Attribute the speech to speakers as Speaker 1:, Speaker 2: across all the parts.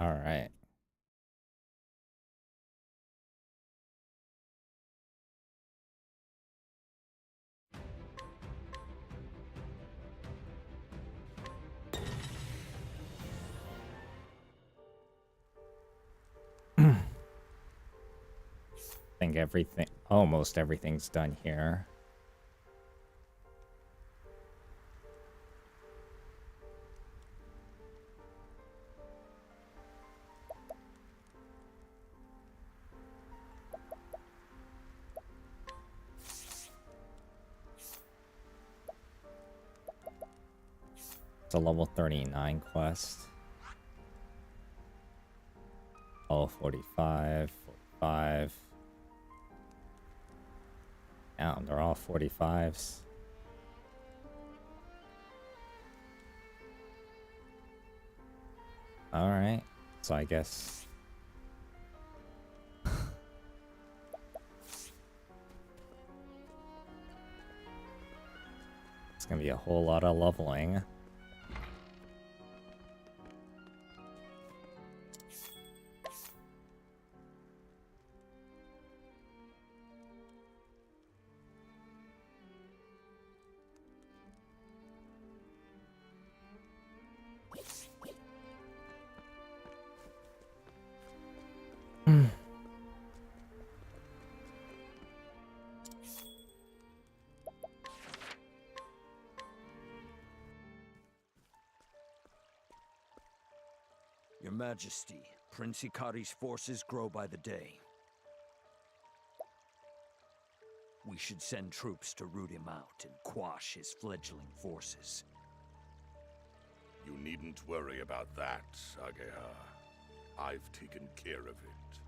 Speaker 1: All right. I think almost everything's done here. It's a level 39 quest. All 45, 45. Damn, they're all 45s. Alright, so I guess... it's gonna be a whole lot of leveling.
Speaker 2: Your Majesty, Prince Hikari's forces grow by the day. We should send troops to root him out and quash his fledgling forces.
Speaker 3: You needn't worry about that, Ageha. I've taken care of it.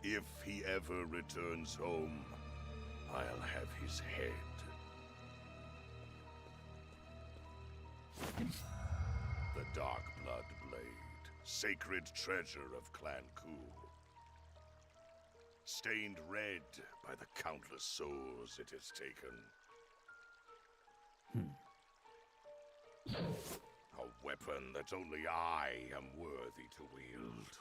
Speaker 3: If he ever returns home, I'll have his head. The Dark Blood Blade, sacred treasure of Clan Ku. Stained red by the countless souls it has taken. A weapon that only I am worthy to wield.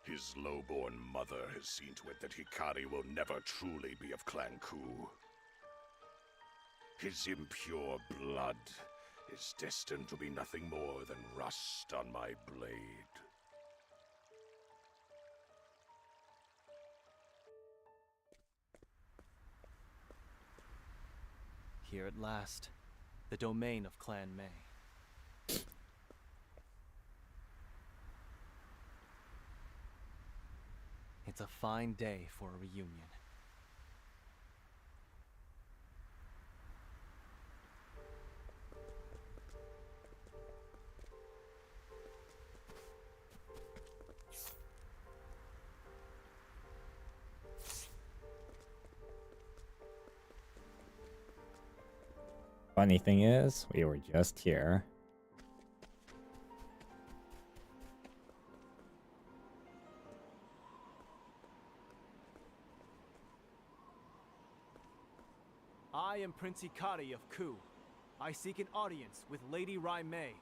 Speaker 3: His low-born mother has seen to it that Hikari will never truly be of Clan Ku. His impure blood is destined to be nothing more than rust on my blade.
Speaker 4: Here at last, the domain of Clan Mei. It's a fine day for a reunion.
Speaker 1: Funny thing is, we were just here.
Speaker 4: I am Prince Hikari of Ku. I seek an audience with Lady Rai Mei.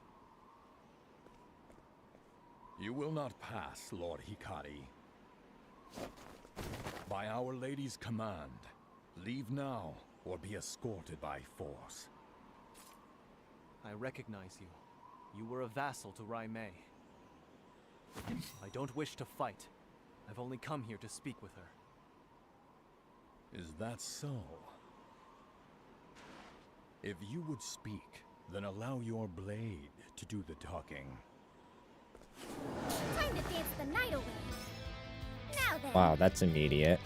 Speaker 5: You will not pass, Lord Hikari. By Our Lady's command, leave now or be escorted by force.
Speaker 4: I recognize you. You were a vassal to Rai Mei. I don't wish to fight. I've only come here to speak with her.
Speaker 5: Is that so? If you would speak, then allow your blade to do the talking.
Speaker 6: Time to dance the night away. Now then.
Speaker 1: Wow, that's immediate.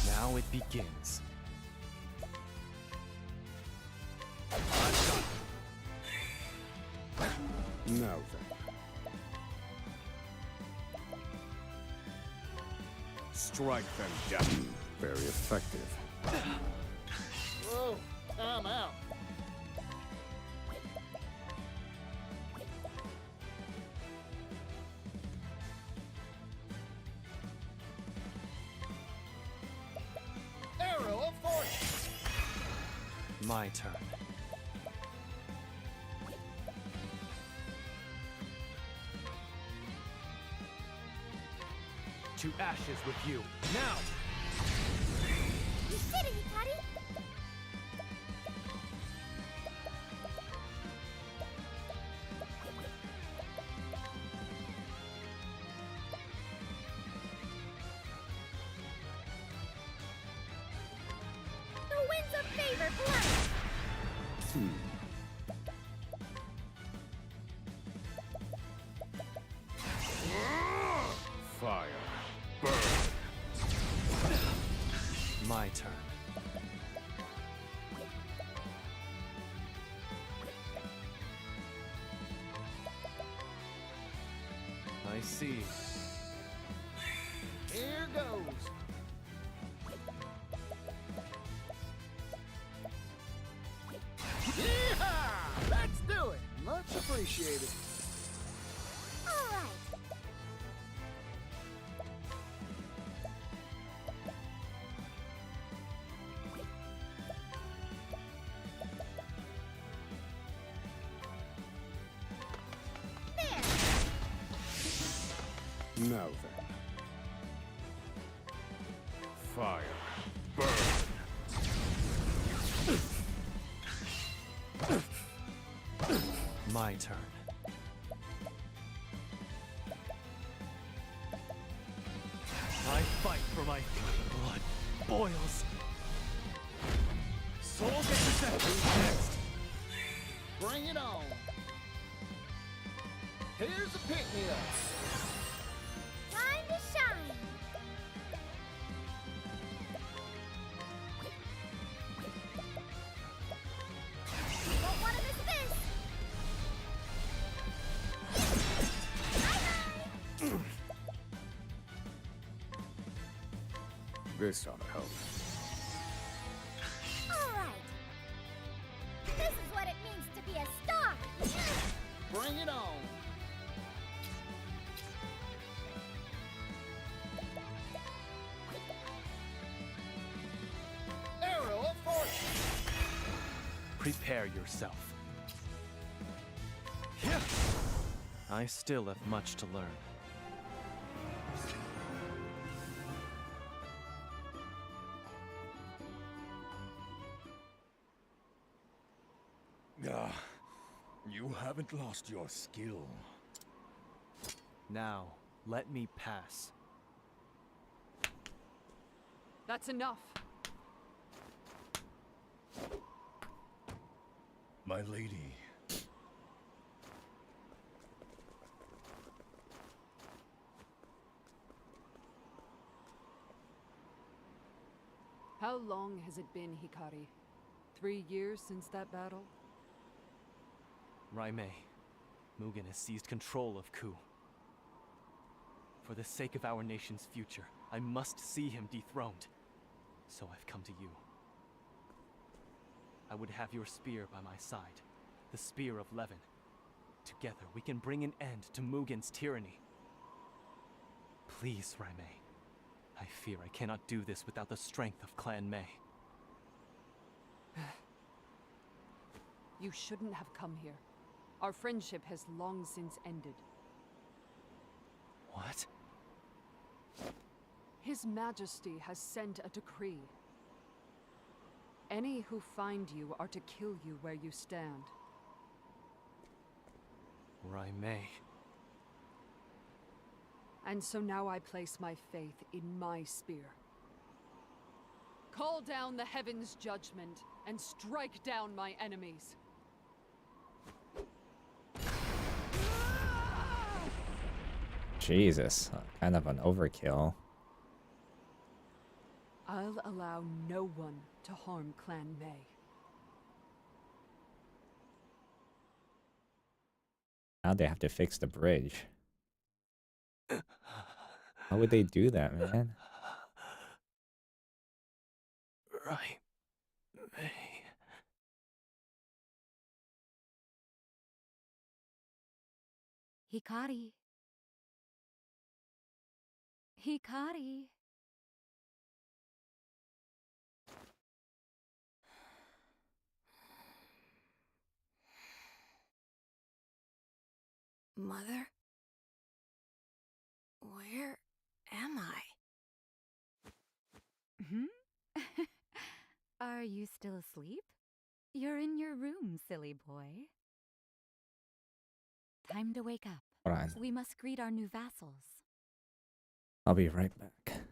Speaker 4: Now it begins.
Speaker 7: Now then. Strike them down. Very effective.
Speaker 8: Whoa.
Speaker 7: I'm out. Arrow of fortune.
Speaker 4: My turn. To ashes with you. Now!
Speaker 6: You did it, Hikari! The winds of favor blow!
Speaker 5: Fire. Burn.
Speaker 4: My turn. I see.
Speaker 7: Here goes. Yeehaw! Let's do it. Much appreciated.
Speaker 6: All right.
Speaker 5: Now then. Fire. Burn.
Speaker 4: My turn. I fight for my blood boils. Soul gets next.
Speaker 7: Bring it on. Here's a pick-me-up.
Speaker 6: Time to shine! Don't want to miss this! Bye-bye!
Speaker 5: This ought to help.
Speaker 6: All right. This is what it means to be a star!
Speaker 7: Bring it on. Arrow of fortune.
Speaker 4: Prepare yourself. I still have much to learn.
Speaker 5: Ah, you haven't lost your skill.
Speaker 4: Now, let me pass.
Speaker 8: That's enough.
Speaker 5: My lady.
Speaker 8: How long has it been, Hikari? 3 years since that battle?
Speaker 4: Raimei, Mugen has seized control of Ku. For the sake of our nation's future, I must see him dethroned. So I've come to you. I would have your spear by my side, the spear of Levin. Together we can bring an end to Mugen's tyranny. Please, Raimei. I fear I cannot do this without the strength of Clan Mei.
Speaker 8: You shouldn't have come here. Our friendship has long since ended.
Speaker 4: What?
Speaker 8: His Majesty has sent a decree. Any who find you are to kill you where you stand.
Speaker 4: Raimei.
Speaker 8: And so now I place my faith in my spear. Call down the heaven's judgment and strike down my enemies.
Speaker 1: Jesus, kind of an overkill.
Speaker 8: I'll allow no one to harm Clan Mei.
Speaker 1: Now they have to fix the bridge. How would they do that, man?
Speaker 4: Raimei.
Speaker 9: Hikari. Hikari.
Speaker 6: Mother? Where am I?
Speaker 9: Are you still asleep? You're in your room, silly boy. Time to wake up.
Speaker 1: Hold on.
Speaker 9: We must greet our new vassals.
Speaker 1: I'll be right back.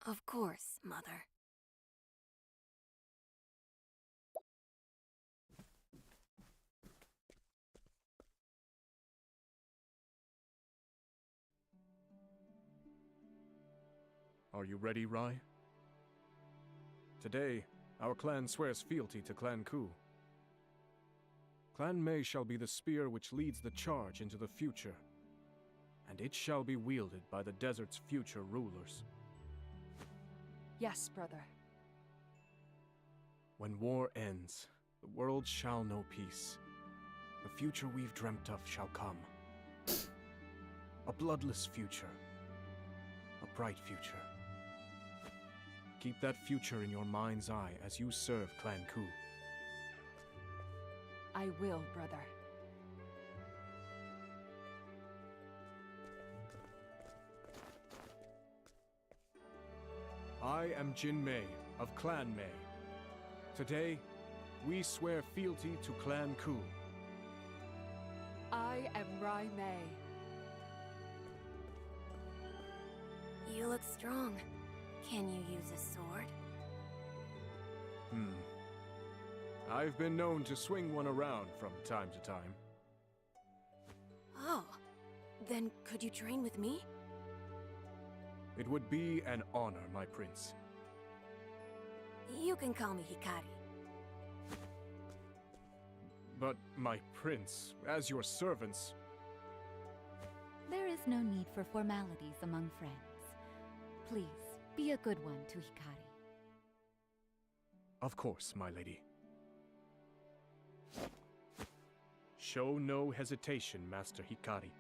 Speaker 6: Of course, Mother.
Speaker 4: Are you ready, Rai? Today, our clan swears fealty to Clan Ku. Clan Mei shall be the spear which leads the charge into the future, and it shall be wielded by the desert's future rulers.
Speaker 8: Yes, brother.
Speaker 4: When war ends, the world shall know peace. The future we've dreamt of shall come. A bloodless future. A bright future. Keep that future in your mind's eye as you serve Clan Ku.
Speaker 8: I will, brother.
Speaker 4: I am Jin Mei of Clan Mei. Today, we swear fealty to Clan Ku.
Speaker 8: I am Rai Mei.
Speaker 6: You look strong. Can you use a sword?
Speaker 4: I've been known to swing one around from time to time.
Speaker 6: Oh, then could you train with me?
Speaker 4: It would be an honor, my prince.
Speaker 6: You can call me Hikari.
Speaker 4: But, my prince, as your servants...
Speaker 9: There is no need for formalities among friends. Please, be a good one to Hikari.
Speaker 4: Of course, my lady. Show no hesitation, Master Hikari.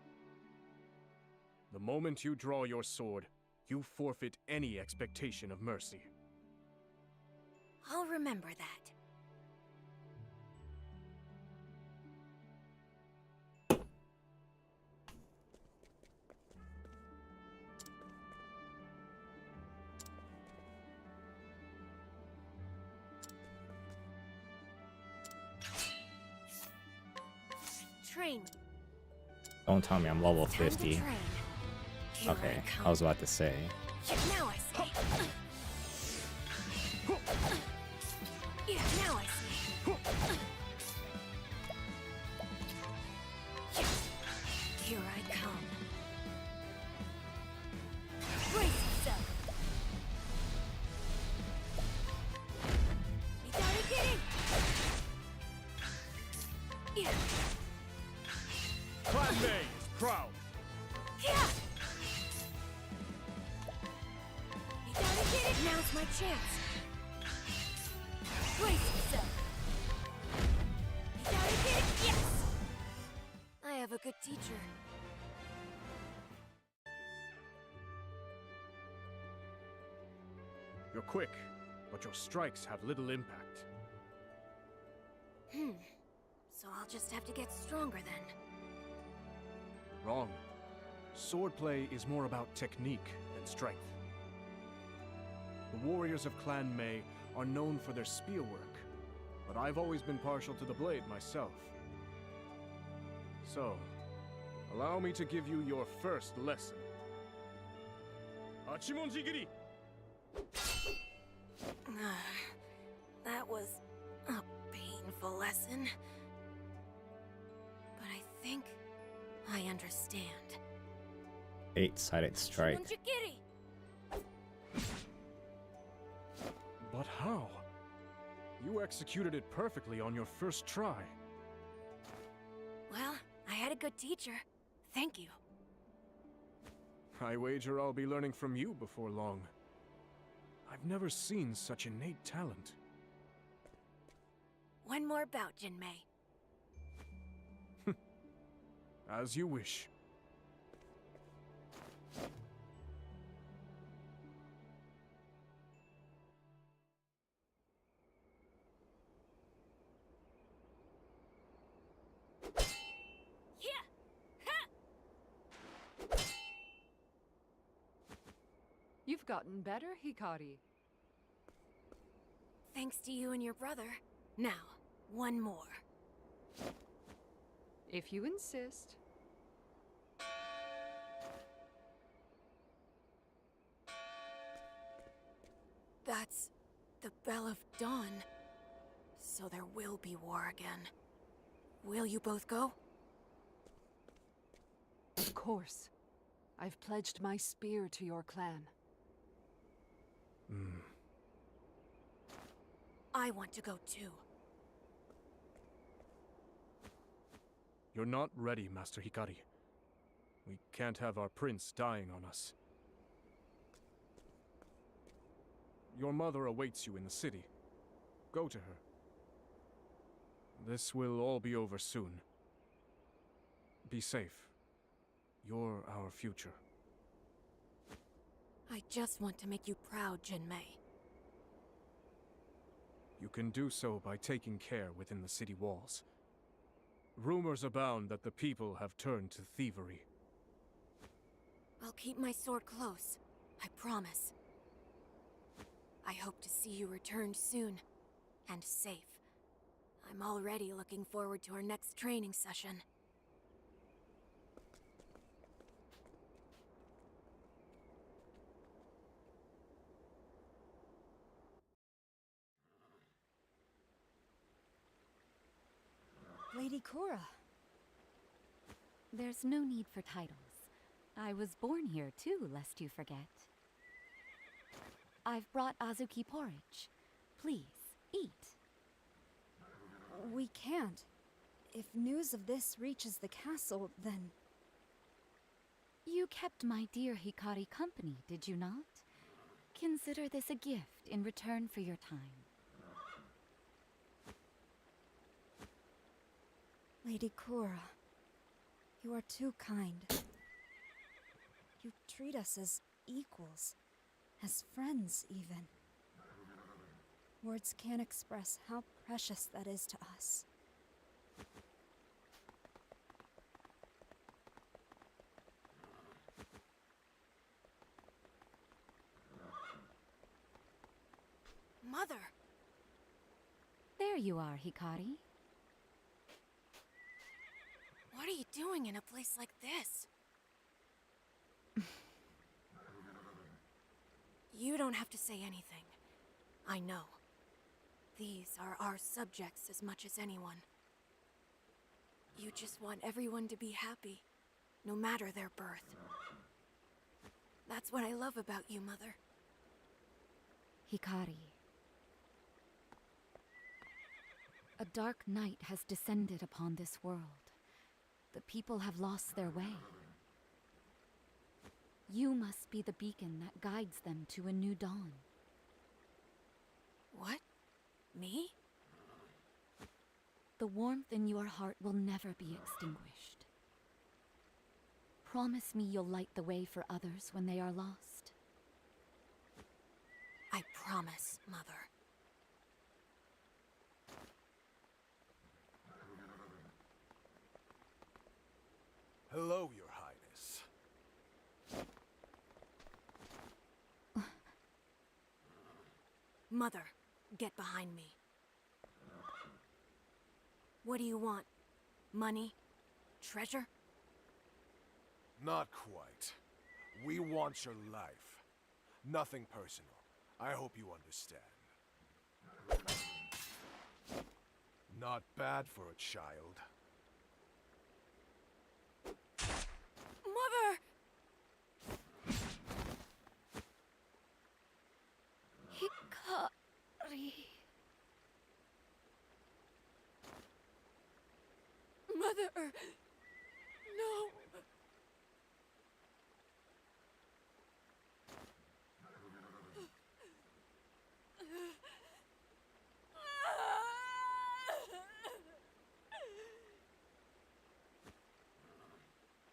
Speaker 4: The moment you draw your sword, you forfeit any expectation of mercy.
Speaker 6: I'll remember that. Train.
Speaker 1: Don't tell me I'm level
Speaker 6: Time to
Speaker 1: 50.
Speaker 6: train. Here
Speaker 1: Okay,
Speaker 6: come.
Speaker 1: I was about to say.
Speaker 6: Now I see. Yeah, now I see. Here I come. Brace yourself. You gotta get in. Yeah.
Speaker 4: Clan Mei is proud.
Speaker 6: Yeah. You gotta get it. Now's my chance. Brace yourself. You gotta get it. Yes. I have a good teacher.
Speaker 4: You're quick, but your strikes have little impact.
Speaker 6: So I'll just have to get stronger then.
Speaker 4: Wrong. Swordplay is more about technique than strength. The warriors of Clan Mei are known for their spearwork, but I've always been partial to the blade myself. So, allow me to give you your first lesson. Achimonji-giri!
Speaker 6: That was a painful lesson. But I think I understand.
Speaker 1: 8-sided strike.
Speaker 6: Achimonji-giri!
Speaker 4: But how? You executed it perfectly on your first try.
Speaker 6: Well, I had a good teacher. Thank you.
Speaker 4: I wager I'll be learning from you before long. I've never seen such innate talent.
Speaker 6: One more bout, Jinmei.
Speaker 4: As you wish.
Speaker 8: You've gotten better, Hikari.
Speaker 6: Thanks to you and your brother. Now, one more.
Speaker 8: If you insist.
Speaker 6: That's the Bell of Dawn. So there will be war again. Will you both go?
Speaker 8: Of course. I've pledged my spear to your clan.
Speaker 6: I want to go too.
Speaker 4: You're not ready, Master Hikari. We can't have our prince dying on us. Your mother awaits you in the city. Go to her. This will all be over soon. Be safe. You're our future.
Speaker 6: I just want to make you proud, Jinmei.
Speaker 4: You can do so by taking care within the city walls. Rumors abound that the people have turned to thievery.
Speaker 6: I'll keep my sword close. I promise. I hope to see you returned soon. And safe. I'm already looking forward to our next training session.
Speaker 9: Lady Cora. There's no need for titles. I was born here too, lest you forget. I've brought Azuki porridge. Please, eat.
Speaker 10: We can't. If news of this reaches the castle, then...
Speaker 9: You kept my dear Hikari company, did you not? Consider this a gift in return for your time.
Speaker 10: Lady Cora, you are too kind. You treat us as equals, as friends even. Words can't express how precious that is to us.
Speaker 6: Mother!
Speaker 9: There you are, Hikari.
Speaker 6: What are you doing in a place like this? You don't have to say anything. I know. These are our subjects as much as anyone. You just want everyone to be happy, no matter their birth. That's what I love about you, Mother.
Speaker 9: Hikari. A dark night has descended upon this world. The people have lost their way. You must be the beacon that guides them to a new dawn.
Speaker 6: What? Me?
Speaker 9: The warmth in your heart will never be extinguished. Promise me you'll light the way for others when they are lost.
Speaker 6: I promise, Mother.
Speaker 4: Hello, Your Highness.
Speaker 6: Mother, get behind me. What do you want? Money? Treasure?
Speaker 4: Not quite. We want your life. Nothing personal. I hope you understand. Not bad for a child.
Speaker 6: Mother!
Speaker 9: Hikari.
Speaker 6: Mother! No!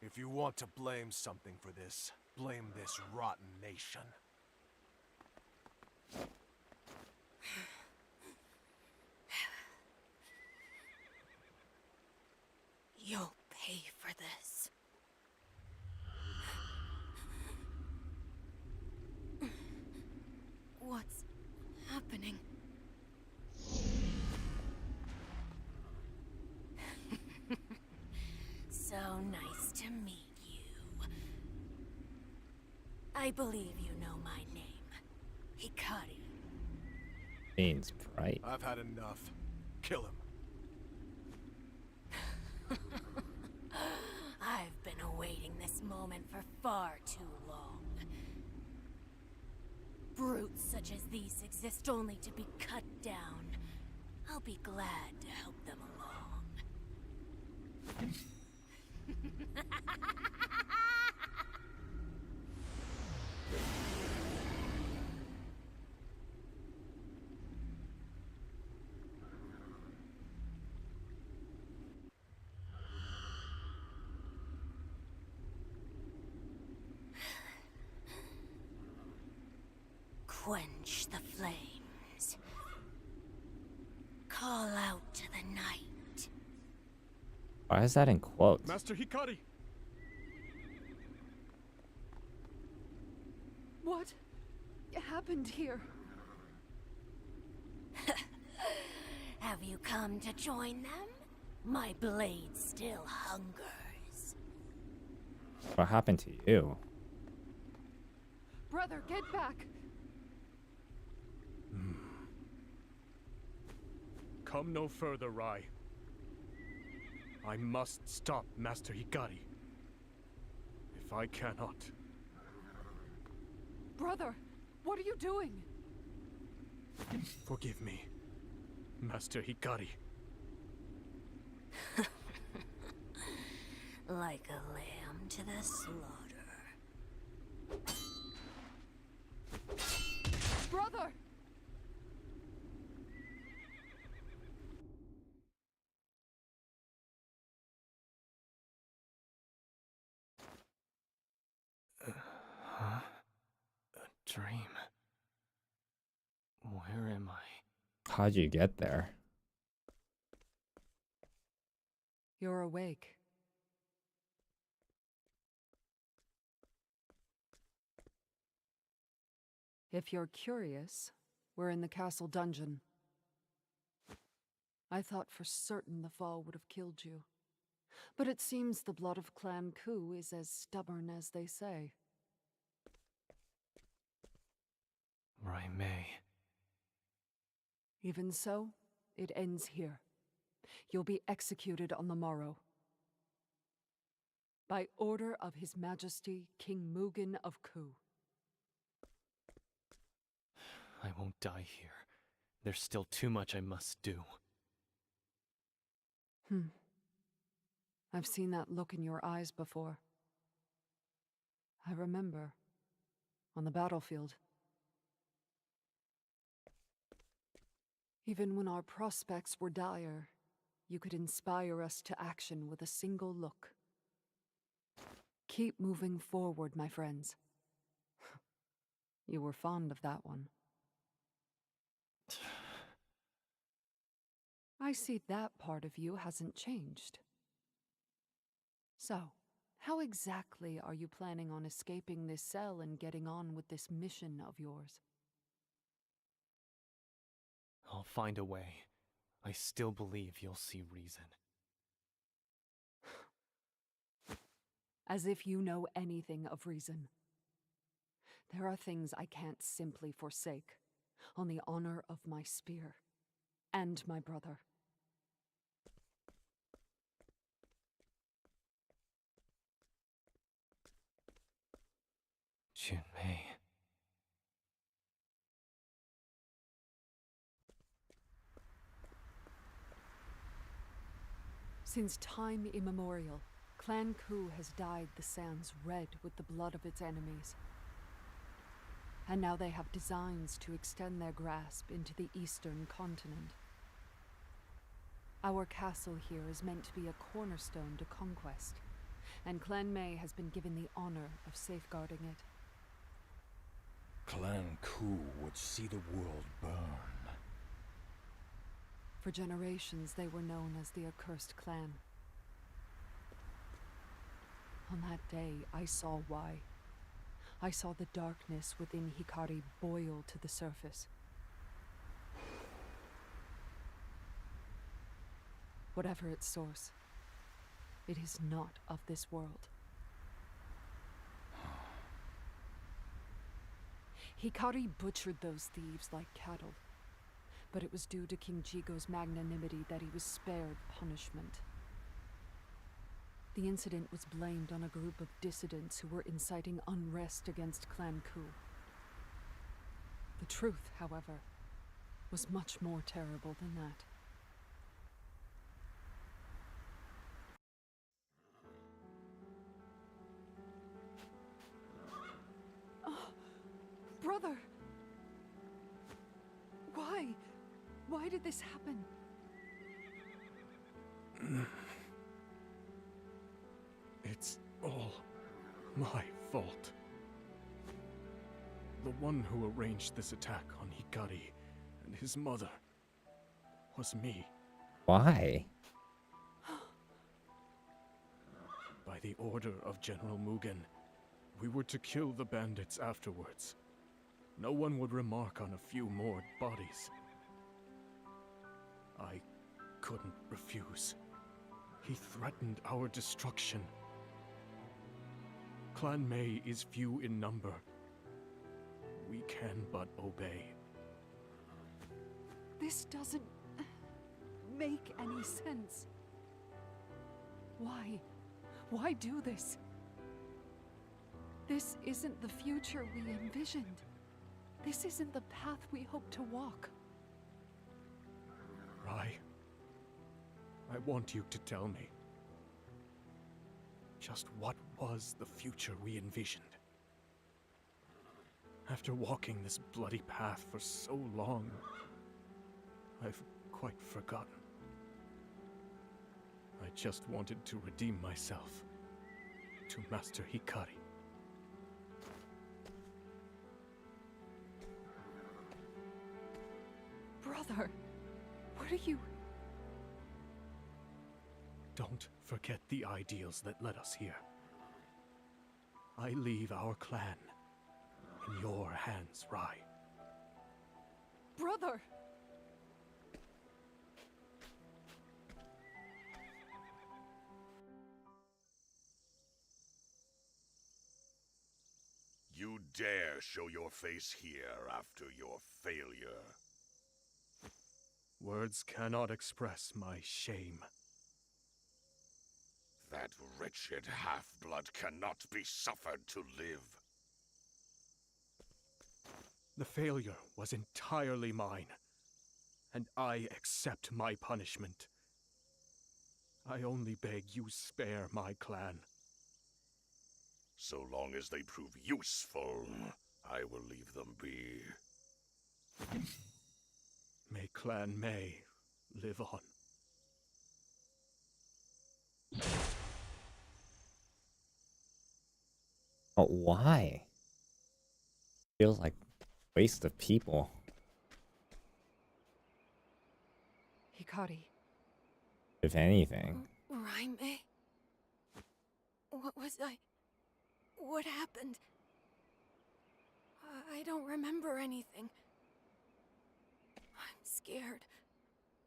Speaker 4: If you want to blame something for this, blame this rotten nation.
Speaker 6: You'll pay for this. What's happening? So nice to meet you. I believe you know my name. Hikari.
Speaker 1: Means right.
Speaker 4: I've had enough. Kill him.
Speaker 6: I've been awaiting this moment for far too long. Brutes such as these exist only to be cut down. I'll be glad to help them along. Quench the flames. Call out to the night.
Speaker 1: Why is that in quotes?
Speaker 4: Master Hikari!
Speaker 8: What happened here?
Speaker 6: Have you come to join them? My blade still hungers.
Speaker 1: What happened to you?
Speaker 8: Brother, get back!
Speaker 4: Come no further, Rai. I must stop Master Hikari. If I cannot...
Speaker 8: Brother, what are you doing?
Speaker 4: Forgive me, Master Hikari.
Speaker 6: Like a lamb to the slaughter.
Speaker 8: Brother!
Speaker 4: Huh? A dream. Where am I?
Speaker 1: How'd you get there?
Speaker 8: You're awake. If you're curious, we're in the castle dungeon. I thought for certain the fall would have killed you. But it seems the blood of Clan Ku is as stubborn as they say.
Speaker 4: Rai Mei.
Speaker 8: Even so, it ends here. You'll be executed on the morrow. By order of His Majesty, King Mugen of Ku.
Speaker 11: I won't die here. There's still too much I must do.
Speaker 8: I've seen that look in your eyes before. I remember. On the battlefield. Even when our prospects were dire, you could inspire us to action with a single look. Keep moving forward, my friends. You were fond of that one. I see that part of you hasn't changed. So, how exactly are you planning on escaping this cell and getting on with this mission of yours?
Speaker 11: I'll find a way. I still believe you'll see reason.
Speaker 8: As if you know anything of reason. There are things I can't simply forsake, on the honor of my spear, and my brother.
Speaker 11: Junmei.
Speaker 8: Since time immemorial, Clan Ku has dyed the sands red with the blood of its enemies. And now they have designs to extend their grasp into the eastern continent. Our castle here is meant to be a cornerstone to conquest, and Clan Mei has been given the honor of safeguarding it.
Speaker 5: Clan Ku would see the world burn.
Speaker 8: For generations, they were known as the Accursed Clan. On that day, I saw why. I saw the darkness within Hikari boil to the surface. Whatever its source, it is not of this world. Hikari butchered those thieves like cattle, but it was due to King Jigo's magnanimity that he was spared punishment. The incident was blamed on a group of dissidents who were inciting unrest against Clan Ku. The truth, however, was much more terrible than that. Brother! Why? Why did this happen?
Speaker 4: It's all my fault. The one who arranged this attack on Hikari and his mother was me.
Speaker 1: Why?
Speaker 4: By the order of General Mugen, we were to kill the bandits afterwards. No one would remark on a few more bodies. I couldn't refuse. He threatened our destruction. Clan Mei is few in number. We can but obey.
Speaker 8: This doesn't make any sense. Why? Why do this? This isn't the future we envisioned. This isn't the path we hope to walk.
Speaker 4: Rai, I want you to tell me. Just what was the future we envisioned? After walking this bloody path for so long, I've quite forgotten. I just wanted to redeem myself to Master Hikari.
Speaker 8: Brother, what are you...
Speaker 4: Don't forget the ideals that led us here. I leave our clan in your hands, Rai.
Speaker 8: Brother!
Speaker 3: You dare show your face here after your failure.
Speaker 4: Words cannot express my shame.
Speaker 3: That wretched half-blood cannot be suffered to live.
Speaker 4: The failure was entirely mine, and I accept my punishment. I only beg you spare my clan.
Speaker 3: So long as they prove useful, I will leave them be.
Speaker 4: May Clan Mei live on.
Speaker 1: But why? Feels like a waste of people.
Speaker 8: Hikari.
Speaker 1: If anything.
Speaker 6: Raime? What was I... What happened? I don't remember anything. I'm scared.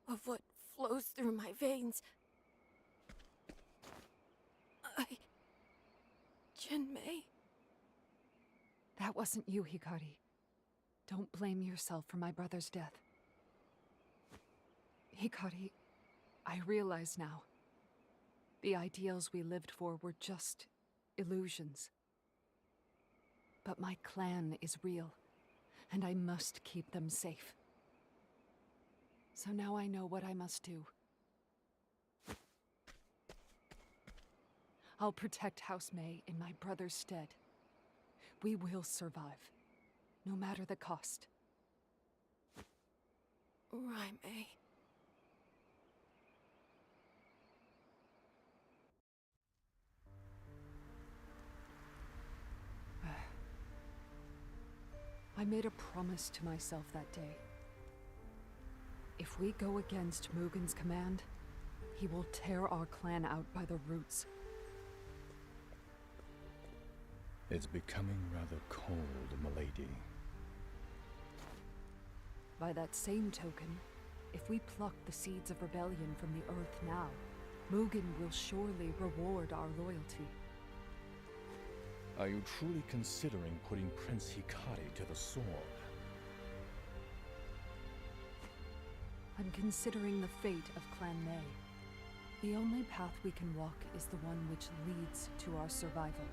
Speaker 6: of what flows through my veins. Jinmei.
Speaker 8: That wasn't you, Hikari. Don't blame yourself for my brother's death. Hikari, I realize now. The ideals we lived for were just illusions. But my clan is real, and I must keep them safe. So now I know what I must do. I'll protect House May in my brother's stead. We will survive, no matter the cost.
Speaker 6: Raimei.
Speaker 8: I made a promise to myself that day. If we go against Mugen's command, he will tear our clan out by the roots.
Speaker 5: It's becoming rather cold, milady.
Speaker 8: By that same token, if we pluck the seeds of rebellion from the earth now, Mugen will surely reward our loyalty.
Speaker 5: Are you truly considering putting Prince Hikari to the sword?
Speaker 8: I'm considering the fate of Clan May. The only path we can walk is the one which leads to our survival.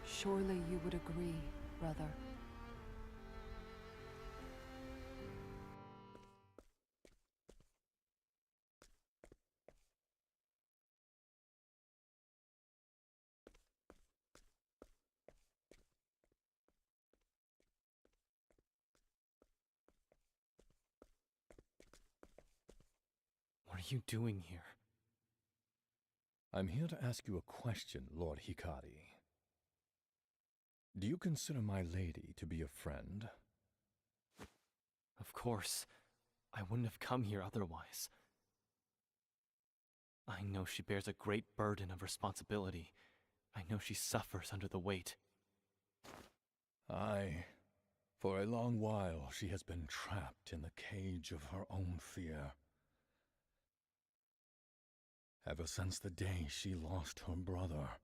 Speaker 8: Surely you would agree, brother.
Speaker 11: What are you doing here?
Speaker 5: I'm here to ask you a question, Lord Hikari. Do you consider my lady to be a friend?
Speaker 11: Of course. I wouldn't have come here otherwise. I know she bears a great burden of responsibility. I know she suffers under the weight.
Speaker 5: Aye. For a long while, she has been trapped in the cage of her own fear. Ever since the day she lost her brother.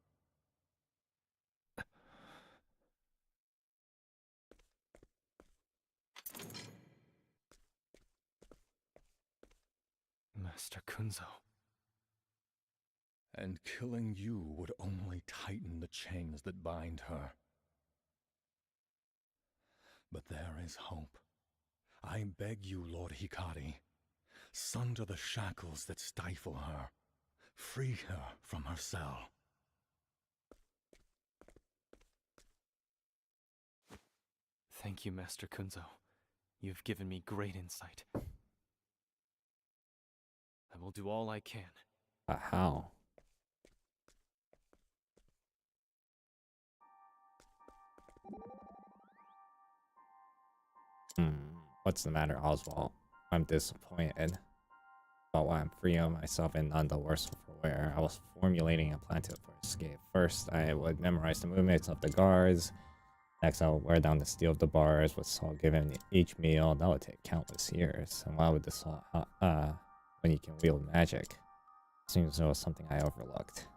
Speaker 11: Master Kunzo.
Speaker 5: And killing you would only tighten the chains that bind her. But there is hope. I beg you, Lord Hikari, sunder the shackles that stifle her. Free her from her cell.
Speaker 11: Thank you, Master Kunzo. You've given me great insight. I will do all I can.
Speaker 1: How? What's the matter, Oswald? I'm disappointed. But while I'm free of myself and none the worse for wear, I was formulating a plan for escape. First, I would memorize the movements of the guards. Next, I would wear down the steel of the bars with salt given each meal. That would take countless years. And why would the salt, when you can wield magic? Seems there was something I overlooked.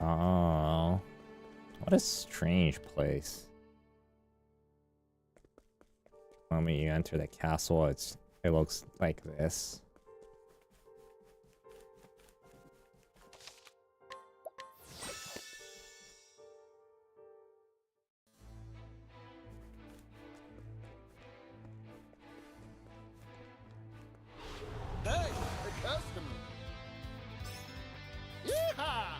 Speaker 1: Oh, what a strange place. The moment you enter the castle, it looks like this.
Speaker 7: Hey, the customer. Yeehaw!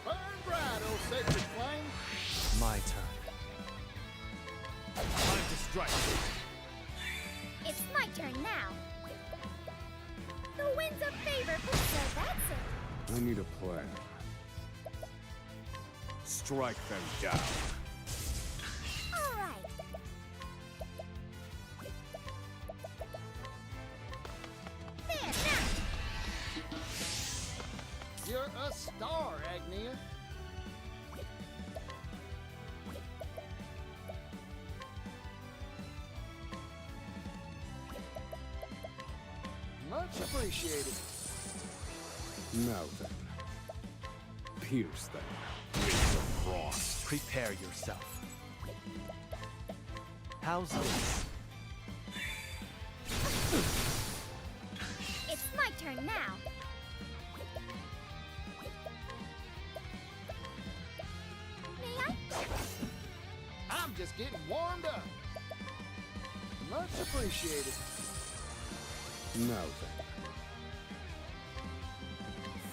Speaker 7: Burn bright, old sacred flame.
Speaker 11: My turn. Time to strike.
Speaker 12: It's my turn now. The winds of favor, so that's it.
Speaker 13: I need a plan. Strike them down.
Speaker 12: All right. There, now.
Speaker 7: You're a star, Agnia. Much appreciated.
Speaker 13: Now then. Pierce them with the frost.
Speaker 11: Prepare yourself. How's this?
Speaker 12: It's my turn now. May I?
Speaker 7: I'm just getting warmed up. Much appreciated.
Speaker 13: Now then.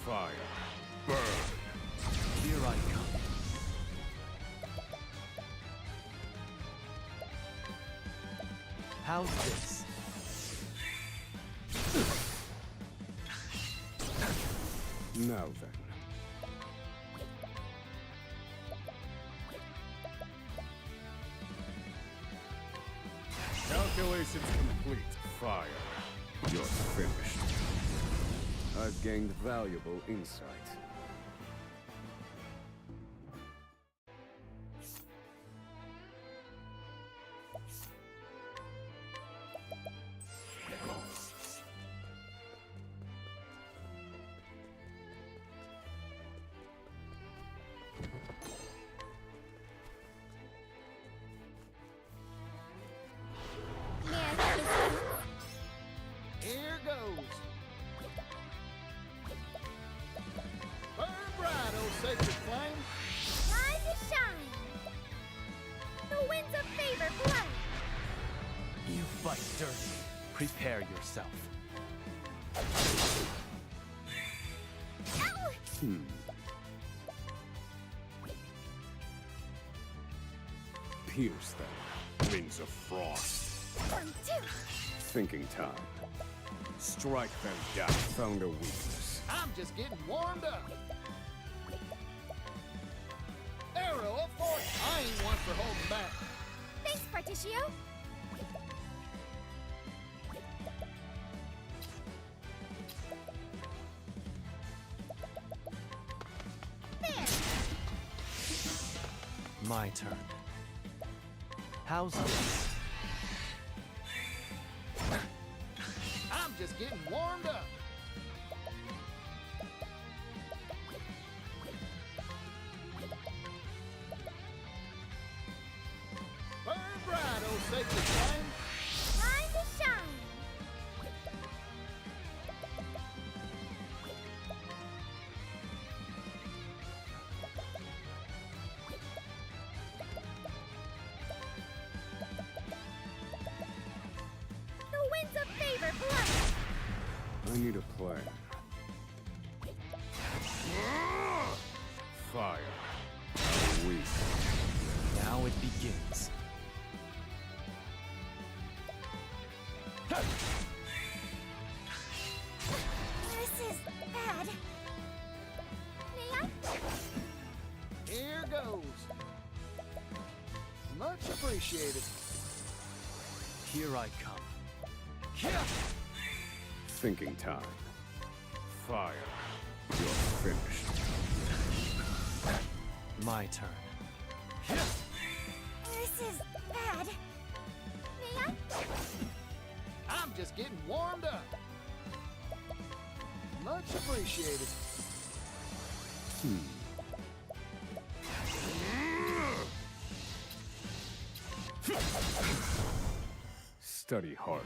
Speaker 13: Fire. Burn.
Speaker 11: Here I come. How's this?
Speaker 13: Now then. Calculations complete. Fire. You're finished. I've gained valuable insight.
Speaker 12: May I have this one?
Speaker 7: Here goes. Burn bright, old sacred flame.
Speaker 12: Time to shine. The winds of favor blow.
Speaker 11: You fight dirty. Prepare yourself.
Speaker 12: Ow!
Speaker 13: Pierce them. Winds of frost.
Speaker 12: 1, 2.
Speaker 13: Thinking time. Strike them down. Found a weakness.
Speaker 7: I'm just getting warmed up. Arrow of force. I ain't one for holding back.
Speaker 12: Thanks, Particio. There.
Speaker 11: My turn. How's this?
Speaker 7: I'm just getting warmed up. Burn bright, old sacred flame.
Speaker 12: Time to shine. The winds of favor blow.
Speaker 13: I need a plan. Fire. Weak.
Speaker 11: Now it begins.
Speaker 12: This is bad. May I?
Speaker 7: Here goes. Much appreciated.
Speaker 11: Here I come.
Speaker 13: Thinking time. Fire. You're finished.
Speaker 11: My turn.
Speaker 12: This is bad. May I?
Speaker 7: I'm just getting warmed up. Much appreciated.
Speaker 13: Study harder.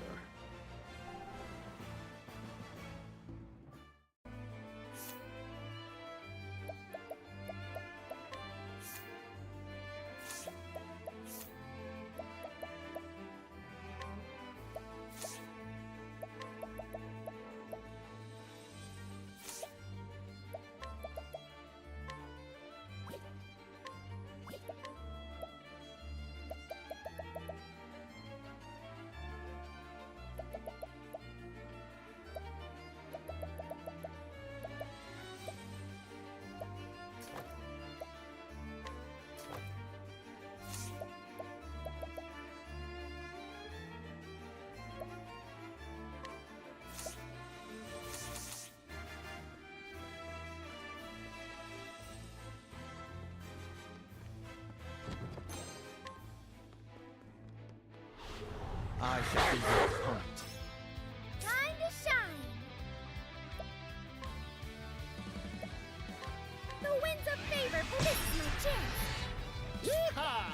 Speaker 11: I shall be your opponent.
Speaker 12: Time to shine! The winds of favor, for this is my chance!
Speaker 7: Yeehaw!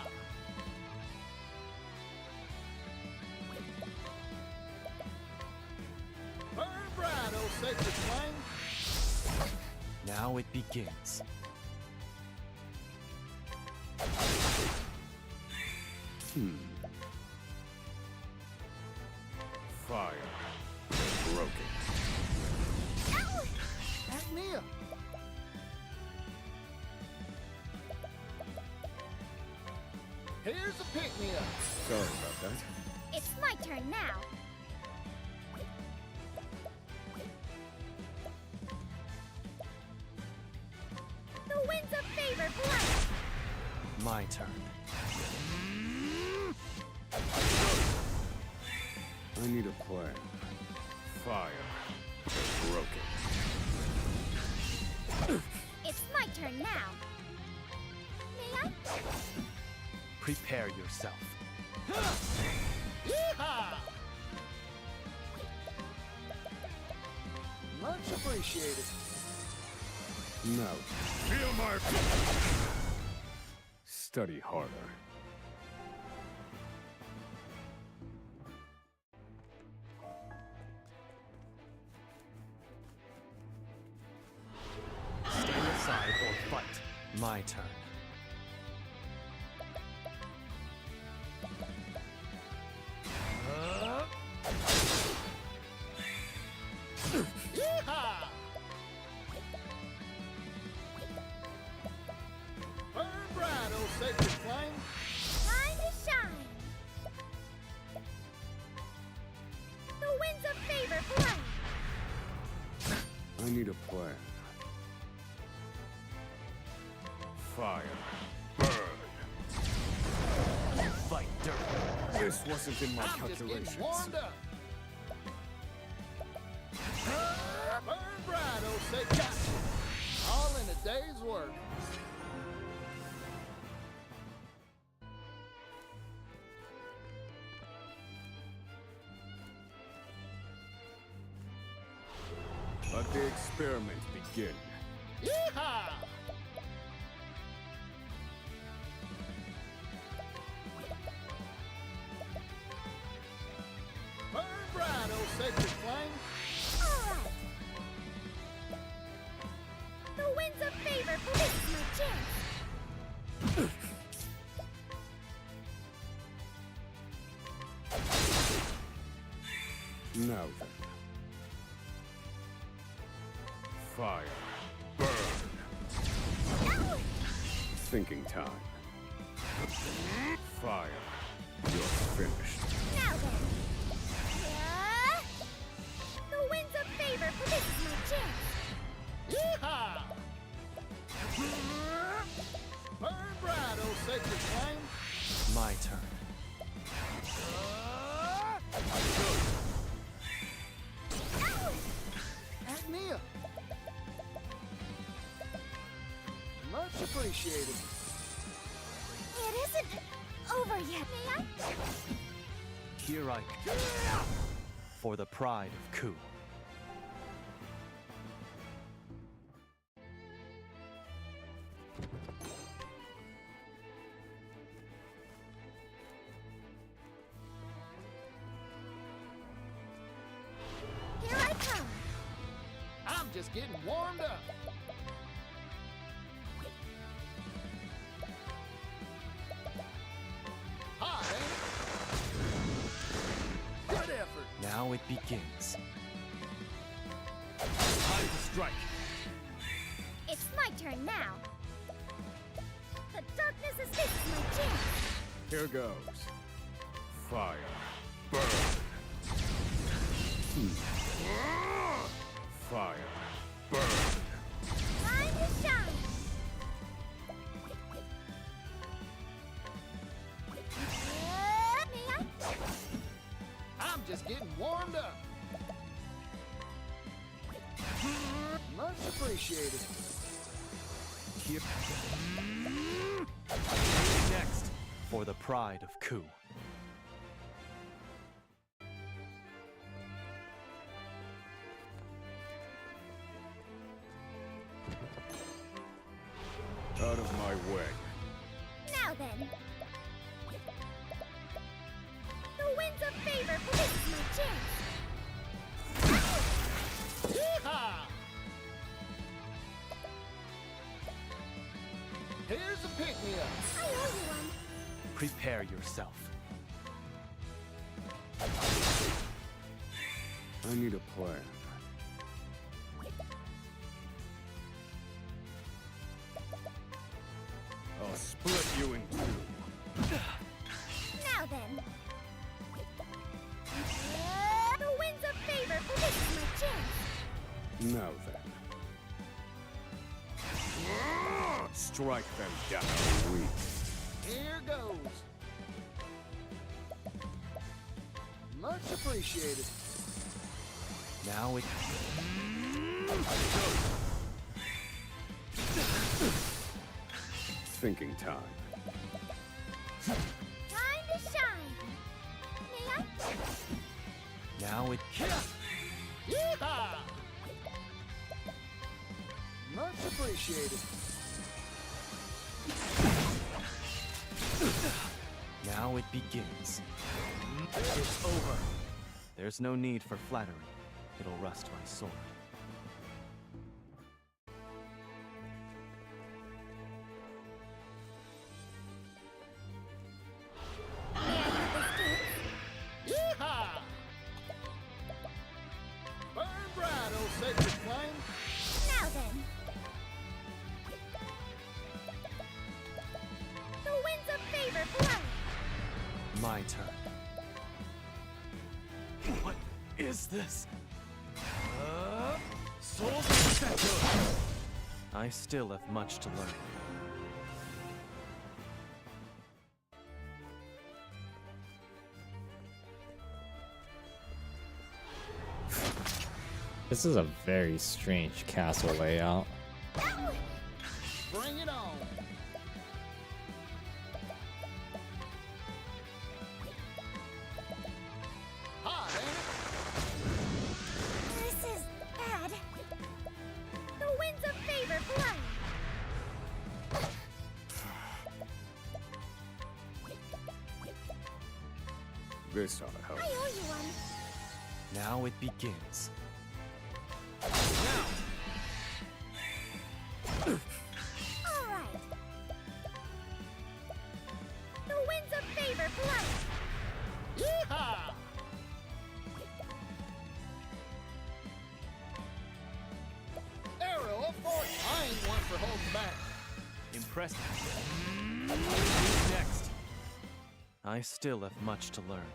Speaker 7: Burn bright, old sacred flame!
Speaker 11: Now it begins.
Speaker 13: Fire. Broken.
Speaker 7: Back me up! Here's a pick-me-up!
Speaker 13: Sorry about that.
Speaker 12: It's my turn now! The winds of favor blow!
Speaker 11: My turn.
Speaker 13: I need a plan. Fire. Broken.
Speaker 12: It's my turn now! May I?
Speaker 11: Prepare yourself.
Speaker 7: Yeehaw! Much appreciated.
Speaker 13: Now, feel my... Study harder.
Speaker 11: Stand aside or fight. My turn.
Speaker 7: Yeehaw! Burn bright, old sacred flame!
Speaker 12: Time to shine! The winds of favor blow!
Speaker 13: I need a plan. Fire. Burn.
Speaker 11: Fight dirt.
Speaker 13: This wasn't in my
Speaker 7: I'm just getting
Speaker 13: calculations.
Speaker 7: warmed up. Burn bright, old sacred. All in a day's work.
Speaker 13: Let the experiment begin.
Speaker 7: Yeehaw! Burn bright, old sacred flame!
Speaker 12: Alright! The winds of favor, for this is my chance!
Speaker 13: Now then. Fire. Burn. Thinking time. Fire. You're finished.
Speaker 12: Now then! The winds of favor, for this is my chance!
Speaker 7: Yeehaw! Burn bright, old sacred flame!
Speaker 11: My turn.
Speaker 7: Back me up! Much appreciated.
Speaker 12: It isn't over yet, may I?
Speaker 11: Here I come. For the pride of Ku.
Speaker 7: just getting warmed up. Hot, ain't it? Good effort.
Speaker 11: Now it begins. Time to strike.
Speaker 12: It's my turn now. The darkness is this is my chance.
Speaker 13: Here goes. Fire. Burn. Fire. Burn.
Speaker 12: Time to shine. May I?
Speaker 7: I'm just getting warmed up. Much appreciated.
Speaker 11: Here. Next, for the pride of Ku.
Speaker 13: Out of my way.
Speaker 12: Now then. The winds of favor, for this is my chance.
Speaker 7: Yeehaw! Here's a pick-me-up.
Speaker 12: I owe you one.
Speaker 11: Prepare yourself.
Speaker 13: I need a plan. I'll split you in two.
Speaker 12: Now then. The winds of favor, for this is my chance.
Speaker 13: Now then. Strike them down weak.
Speaker 7: Here goes. Much appreciated.
Speaker 11: Now it.
Speaker 13: Thinking time.
Speaker 12: Time to shine. May I?
Speaker 11: Now it.
Speaker 7: Yeehaw! Much appreciated.
Speaker 11: Now it begins. It's over. There's no need for flattery. It'll rust my sword.
Speaker 12: May I have this too?
Speaker 7: Yeehaw! Burn bright, old sacred flame.
Speaker 12: Now then. The winds of favor blow.
Speaker 11: My turn. What is this? Souls of Secular! I still have much to learn.
Speaker 1: This is a very strange castle layout.
Speaker 7: Bring it on. Hot, ain't it?
Speaker 12: This is bad. The winds of favor blow.
Speaker 13: This ought to help.
Speaker 12: I owe you one.
Speaker 11: Now it begins.
Speaker 12: All right. The winds of favor blow.
Speaker 7: Yeehaw! Arrow of fortune. I ain't one for holding back.
Speaker 11: Impressive. Next. I still have much to learn.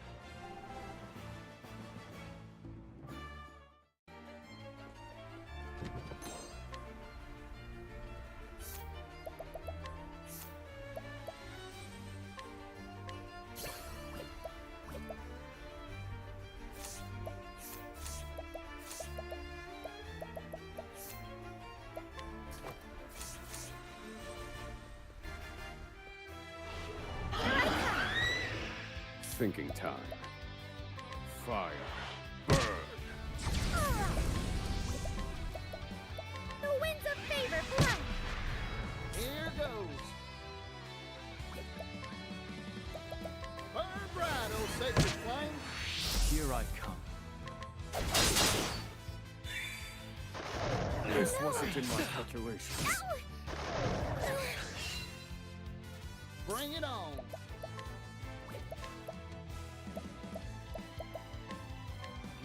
Speaker 13: Thinking time. Fire. Burn.
Speaker 12: All right. The winds of favor blow.
Speaker 7: Here goes. Burn bright, old sacred flame.
Speaker 11: Here I come.
Speaker 13: in my calculations.
Speaker 7: Bring it on.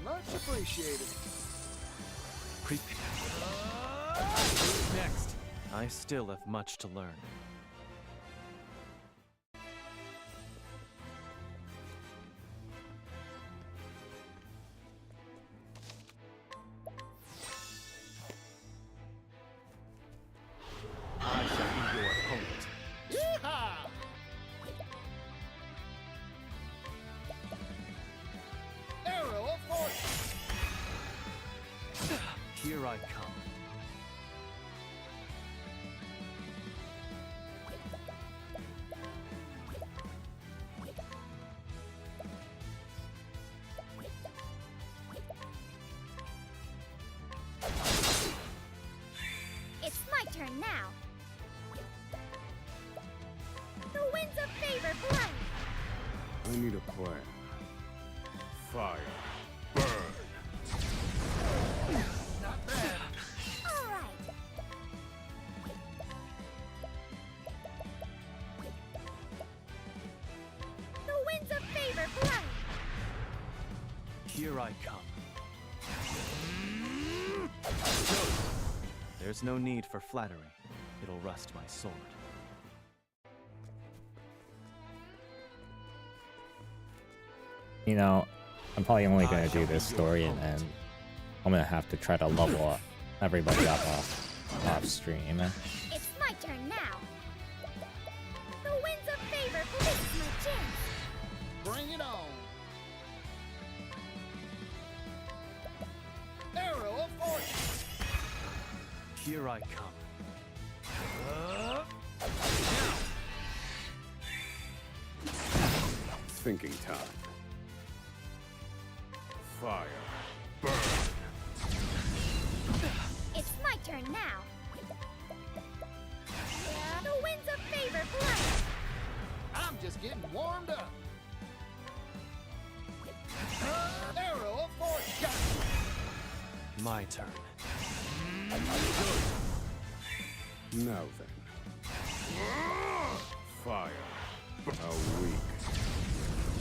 Speaker 7: Much appreciated.
Speaker 11: Next. I still have much to learn. I shall be your opponent.
Speaker 7: Yeehaw! Arrow of fortune.
Speaker 11: Here I come.
Speaker 12: It's my turn now. The winds of favor blow.
Speaker 13: I need a plan. Fire. Burn.
Speaker 7: Not bad.
Speaker 12: All right. The winds of favor blow.
Speaker 11: Here I come. There's no need for flattery. It'll rust my sword.
Speaker 1: You know, I'm probably only gonna do this story and then I'm gonna have to try to level up everybody up off stream.
Speaker 12: It's my turn now. The winds of favor blow. This is my chance.
Speaker 7: Bring it on. Arrow of fortune.
Speaker 11: Here I come.
Speaker 13: Thinking time. Fire. Burn.
Speaker 12: It's my turn now. The winds of favor blow.
Speaker 7: I'm just getting warmed up. Arrow of fortune.
Speaker 11: My turn.
Speaker 13: Now then. Fire. How weak.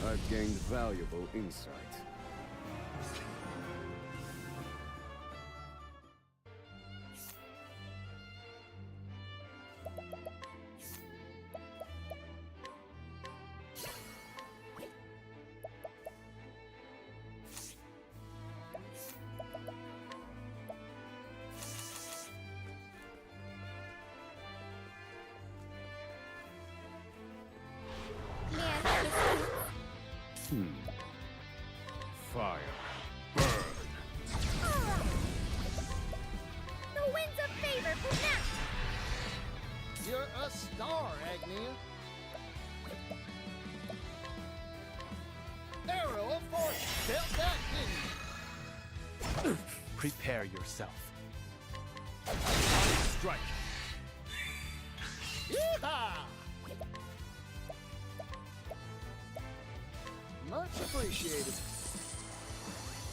Speaker 13: I've gained valuable insight.
Speaker 12: May I have this one?
Speaker 13: Fire. Burn.
Speaker 12: All right. The winds of favor blow now.
Speaker 7: You're a star, Agnia. Arrow of fortune. Felt that, didn't you?
Speaker 11: Prepare yourself. Strike.
Speaker 7: Yeehaw! Much appreciated.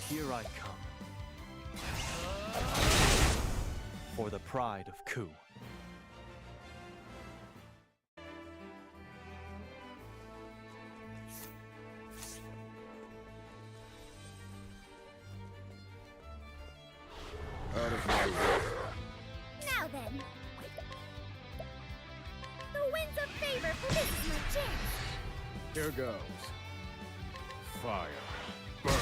Speaker 11: Here I come. For the pride of Ku.
Speaker 13: Out of my way.
Speaker 12: Now then. The winds of favor blow. This is my chance.
Speaker 13: Here goes. Fire. Burn.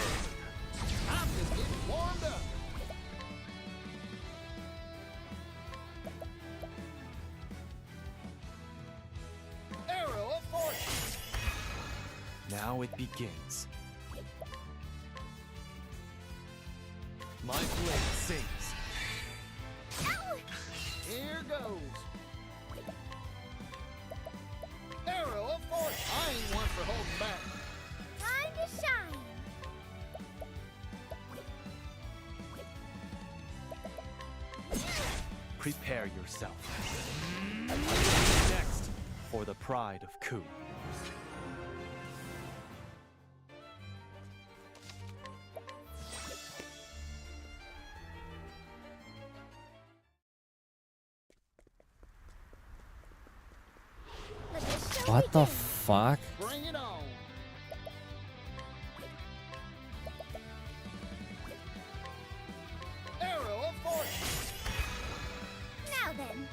Speaker 7: I'm just getting warmed up. Arrow of fortune.
Speaker 11: Now it begins. My blade sings.
Speaker 12: Ow!
Speaker 7: Here goes. Arrow of fortune. I ain't one for holding back.
Speaker 12: Time to shine.
Speaker 11: Prepare yourself. Next, for the pride of Ku.
Speaker 1: What the fuck?
Speaker 7: Bring it on. Arrow of fortune.
Speaker 12: Now then.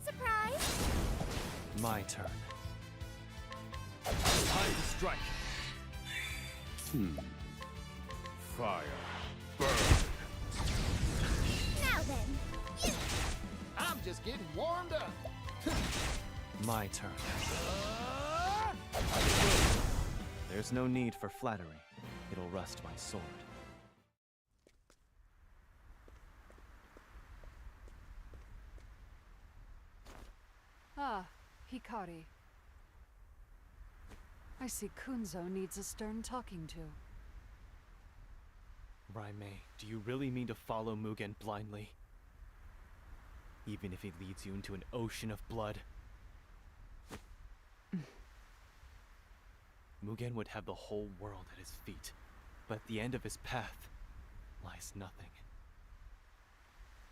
Speaker 12: Surprise!
Speaker 11: My turn. Time to strike.
Speaker 13: Fire. Burn.
Speaker 12: Now then.
Speaker 7: I'm just getting warmed up.
Speaker 11: My turn. There's no need for flattery. It'll rust my sword.
Speaker 8: Ah, Hikari. I see Kunzo needs a stern talking to.
Speaker 11: Raimei, do you really mean to follow Mugen blindly? Even if he leads you into an ocean of blood? Mugen would have the whole world at his feet, but at the end of his path lies nothing.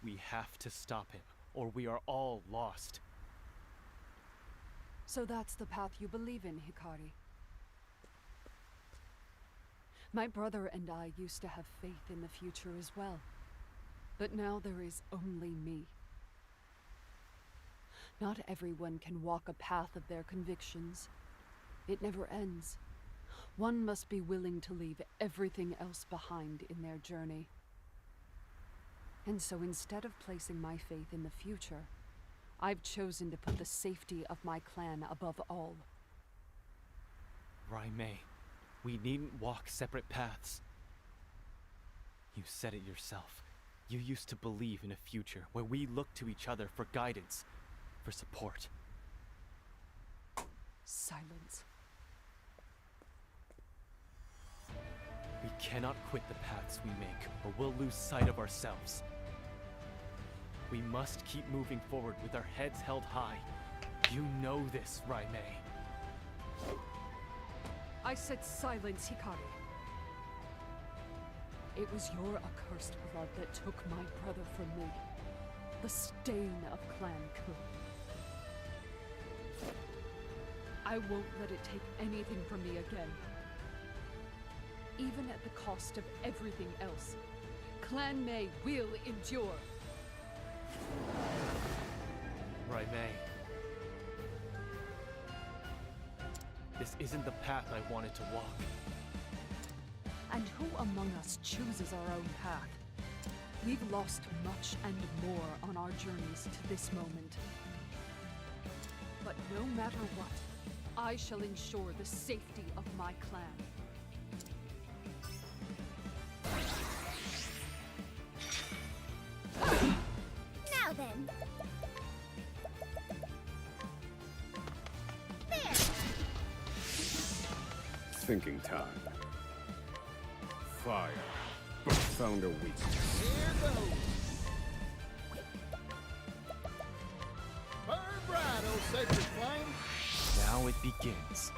Speaker 11: We have to stop him, or we are all lost.
Speaker 8: So that's the path you believe in, Hikari. My brother and I used to have faith in the future as well. But now there is only me. Not everyone can walk a path of their convictions. It never ends. One must be willing to leave everything else behind in their journey. And so instead of placing my faith in the future, I've chosen to put the safety of my clan above all.
Speaker 11: Raimei, we needn't walk separate paths. You said it yourself. You used to believe in a future where we look to each other for guidance, for support.
Speaker 8: Silence.
Speaker 11: We cannot quit the paths we make, or we'll lose sight of ourselves. We must keep moving forward with our heads held high. You know this, Raimei.
Speaker 8: I said silence, Hikari. It was your accursed blood that took my brother from me. The stain of Clan Ku. I won't let it take anything from me again. Even at the cost of everything else, Clan Mei will endure.
Speaker 11: Raimei. This isn't the path I wanted to walk.
Speaker 8: And who among us chooses our own path? We've lost much and more on our journeys to this moment. But no matter what, I shall ensure the safety of my clan.
Speaker 12: Now then. There.
Speaker 13: Thinking time. Fire. Found a weakness.
Speaker 7: Here goes. Burn bright, oh sacred flame.
Speaker 11: Now it begins.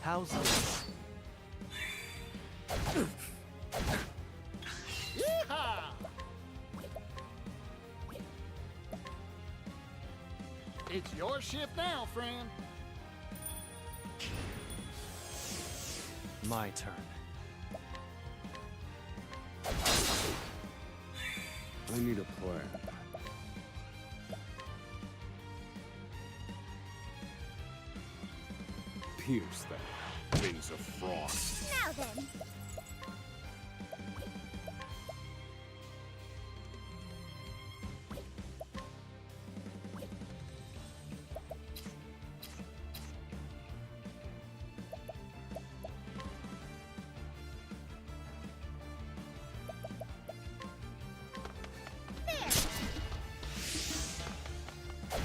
Speaker 11: How's this?
Speaker 7: Yeehaw! It's your ship now, friend.
Speaker 11: My turn.
Speaker 13: I need a plan. Pierce them. Wings of frost.
Speaker 12: Now then.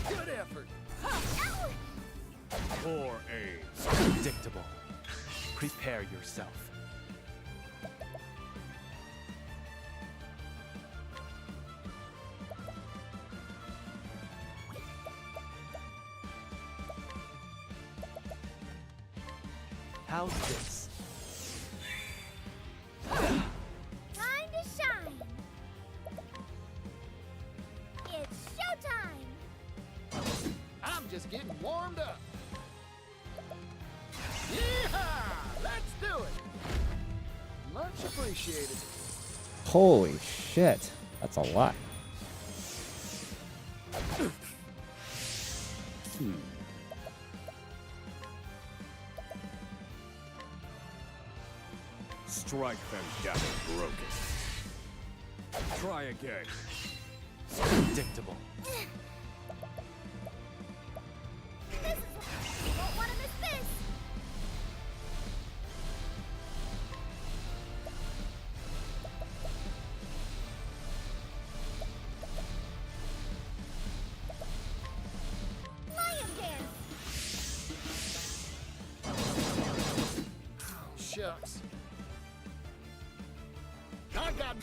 Speaker 7: Good effort.
Speaker 11: Poor aim. Predictable. Prepare yourself. How's this?
Speaker 7: I'm just getting warmed up. Yeehaw! Let's do it. Much appreciated.
Speaker 1: Holy shit. That's a lot.
Speaker 13: Strike them down broken. Try again.
Speaker 11: Predictable.
Speaker 12: You won't want to miss this. Lion dance.
Speaker 7: Shucks. I got.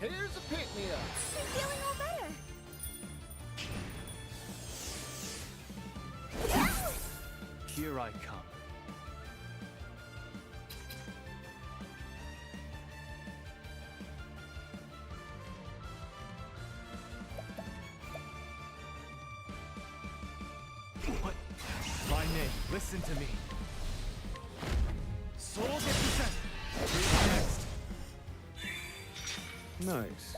Speaker 7: Here's a pick-me-up.
Speaker 12: I'm feeling all better.
Speaker 11: Here I come. What? My name, listen to me. Soul Descent. Next.
Speaker 13: Nice.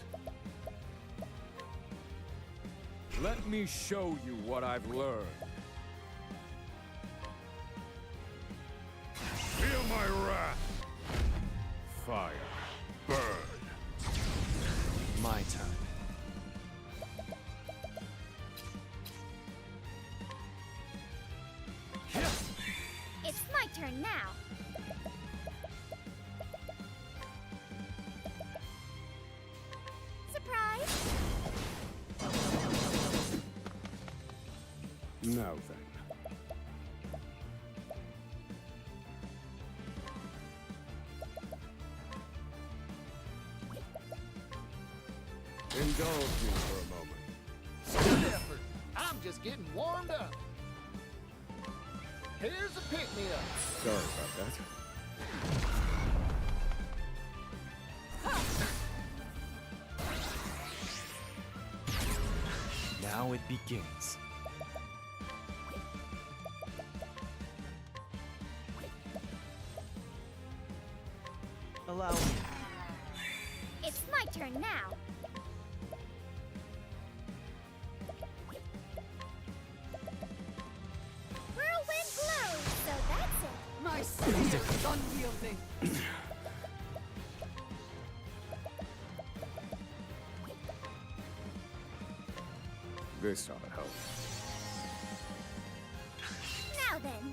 Speaker 13: Let me show you what I've learned. Feel my wrath. Fire. Burn.
Speaker 11: My turn.
Speaker 12: It's my turn now. Surprise!
Speaker 13: Now then. Indulge me for a moment.
Speaker 7: Good effort. I'm just getting warmed up. Here's a pick-me-up.
Speaker 13: Sorry about that.
Speaker 11: Now it begins. Allow me.
Speaker 12: It's my turn now. Whirlwind blows, so that's it.
Speaker 8: My spear is unyielding.
Speaker 13: This ought to help.
Speaker 12: Now then.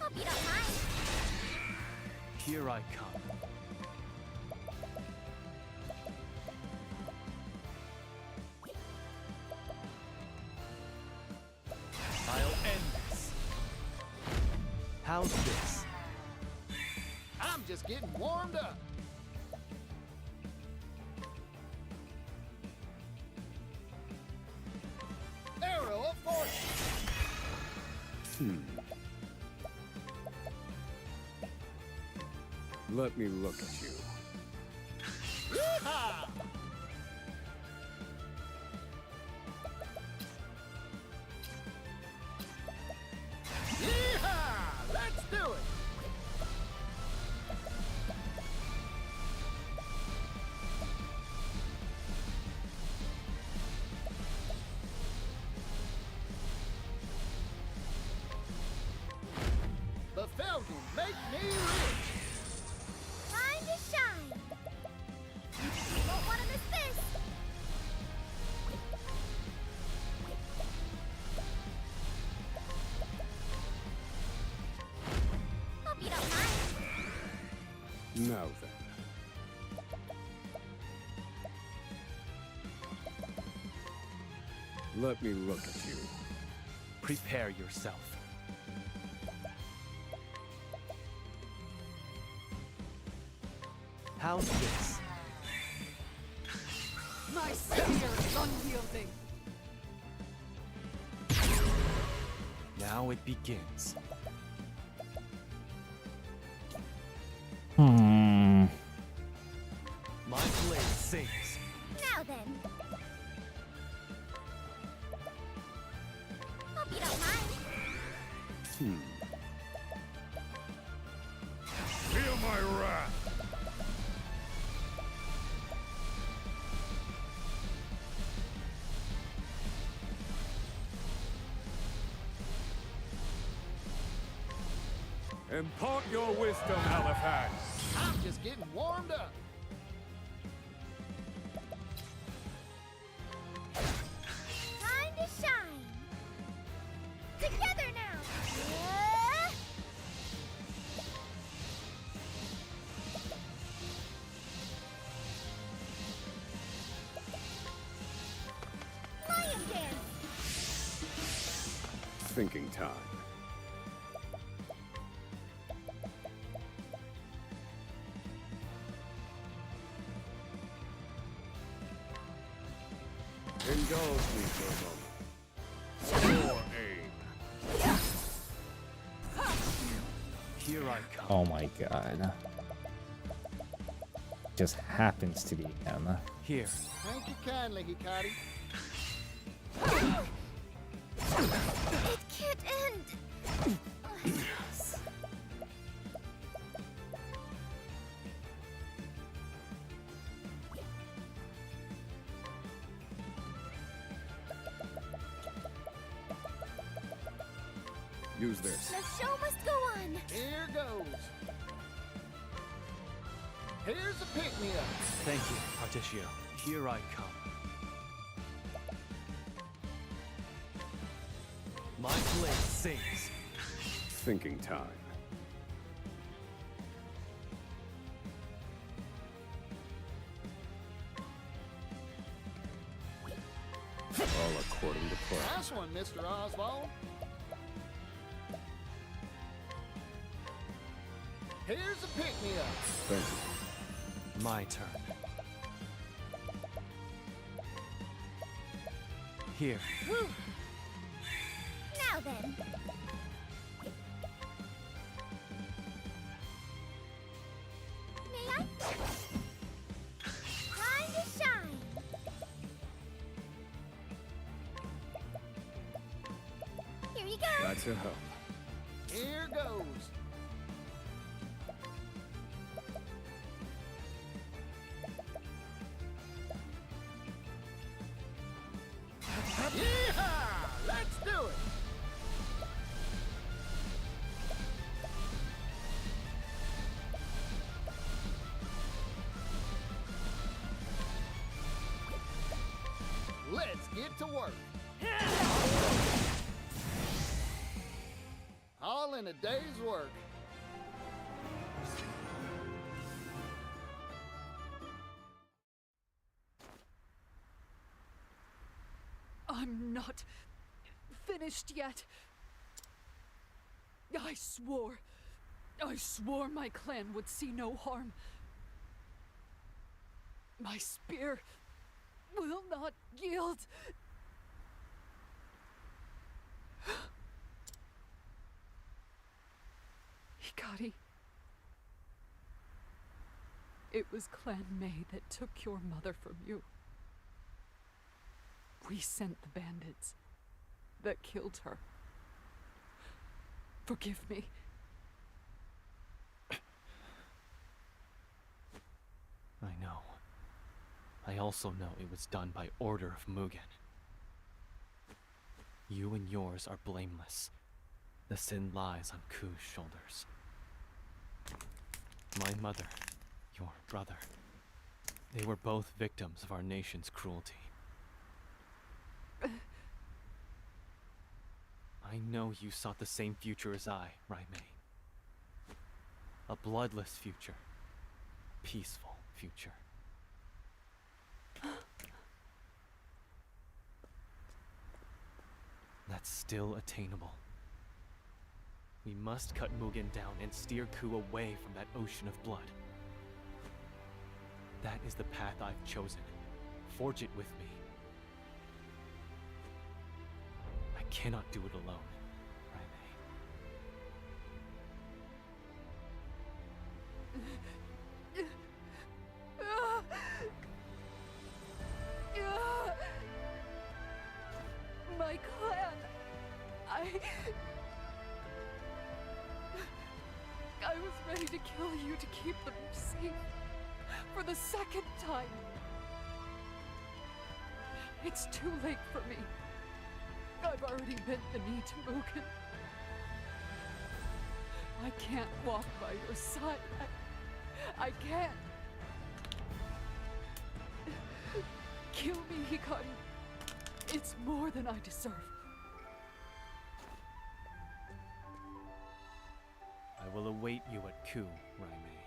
Speaker 12: Hope you don't mind.
Speaker 11: Here I come. I'll end this. How's this?
Speaker 7: I'm just getting warmed up. Arrow of fortune.
Speaker 13: Let me look at you.
Speaker 7: Yeehaw! Yeehaw! Let's do it! The Falcon make me rich!
Speaker 12: Time to shine. You won't want to miss this. Hope you don't mind.
Speaker 13: Now then. Let me look at you.
Speaker 11: Prepare yourself. How's this?
Speaker 8: My spear is unyielding.
Speaker 11: Now it begins.
Speaker 1: Hmm.
Speaker 11: My blade sings.
Speaker 12: Now then. Hope you don't mind.
Speaker 3: Feel my wrath.
Speaker 13: Impart your wisdom, Elephant.
Speaker 7: I'm just getting warmed up.
Speaker 12: Time to shine. Together now. Lion dance.
Speaker 13: Thinking time. Indulge me for a moment. For aim.
Speaker 11: Here I come.
Speaker 1: Oh my god. Just happens to be him.
Speaker 11: Here.
Speaker 7: Thank you kindly, Hikari.
Speaker 12: It can't end.
Speaker 13: Use this.
Speaker 12: The show must go on.
Speaker 7: Here goes. Here's a pick-me-up.
Speaker 11: Thank you, Particio. Here I come. My blade sings.
Speaker 13: Thinking time. All according to plan.
Speaker 7: Nice one, Mr. Oswald. Here's a pick-me-up.
Speaker 13: Thank you.
Speaker 11: My turn. Here.
Speaker 12: Woo. Now then. May I? Time to shine. Here you go.
Speaker 13: That's your help.
Speaker 7: Here goes. Yeehaw! Let's do it! Let's get to work. All in a day's work.
Speaker 8: I'm not finished yet. I swore my clan would see no harm. My spear will not yield. Hikari, it was Clan May that took your mother from you. We sent the bandits that killed her. Forgive me.
Speaker 11: I know. I also know it was done by order of Mugen. You and yours are blameless. The sin lies on Ku's shoulders. My mother, your brother, they were both victims of our nation's cruelty. I know you sought the same future as I, Raimei. A bloodless future. Peaceful future. That's still attainable. We must cut Mugen down and steer Ku away from that ocean of blood. That is the path I've chosen. Forge it with me. I cannot do it alone, Raimei.
Speaker 8: my clan. I was ready to kill you to keep them safe for the second time. It's too late for me. I've already bent the knee to Mugen. I can't walk by your side. I can't. Kill me, Hikari. It's more than I deserve.
Speaker 11: I will await you at Ku, Raimei.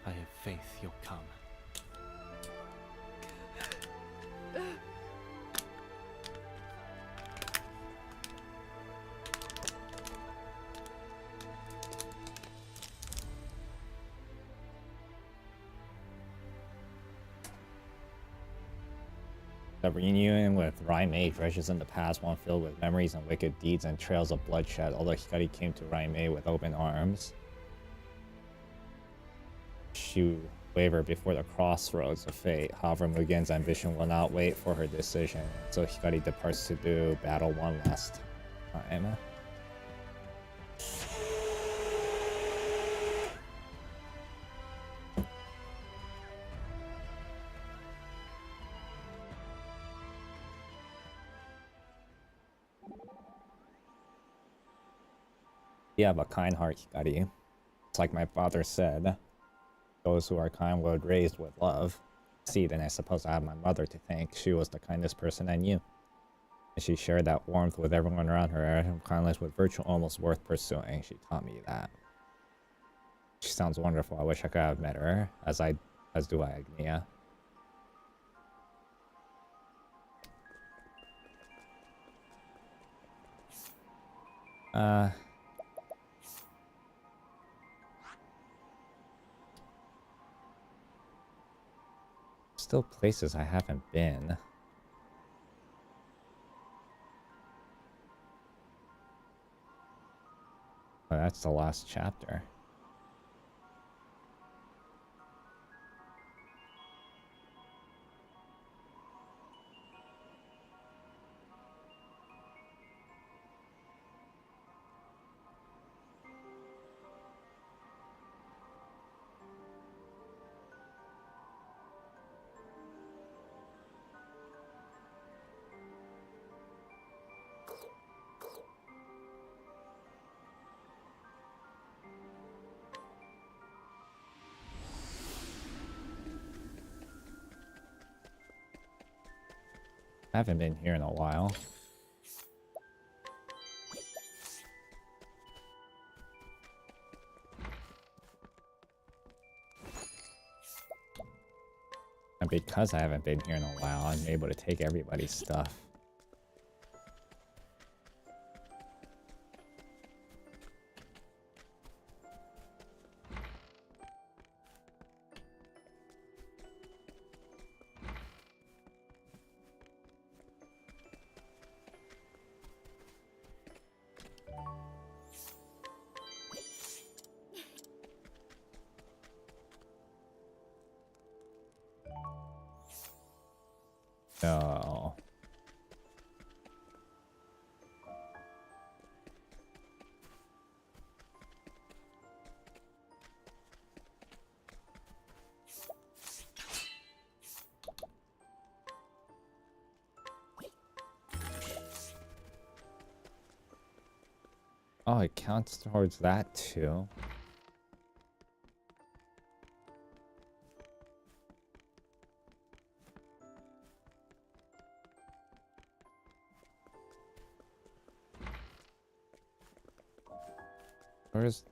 Speaker 11: I have faith you'll come.
Speaker 1: The reunion with Raimei dredges in the past, one filled with memories and wicked deeds and trails of bloodshed, although Hikari came to Raimei with open arms. She wavered before the crossroads of fate. However, Mugen's ambition will not wait for her decision, so Hikari departs to do battle one last time. You have a kind heart, Hikari. It's like my father said, those who are kind were raised with love. See, then I suppose I have my mother to thank. She was the kindest person I knew. And she shared that warmth with everyone around her, and kindness was virtue almost worth pursuing. She taught me that. She sounds wonderful. I wish I could have met her, as do I, Agnia. Still places I haven't been. Oh, that's the last chapter. I haven't been here in a while. And because I haven't been here in a while, I'm able to take everybody's stuff. No. Oh, it counts towards that too. Where's...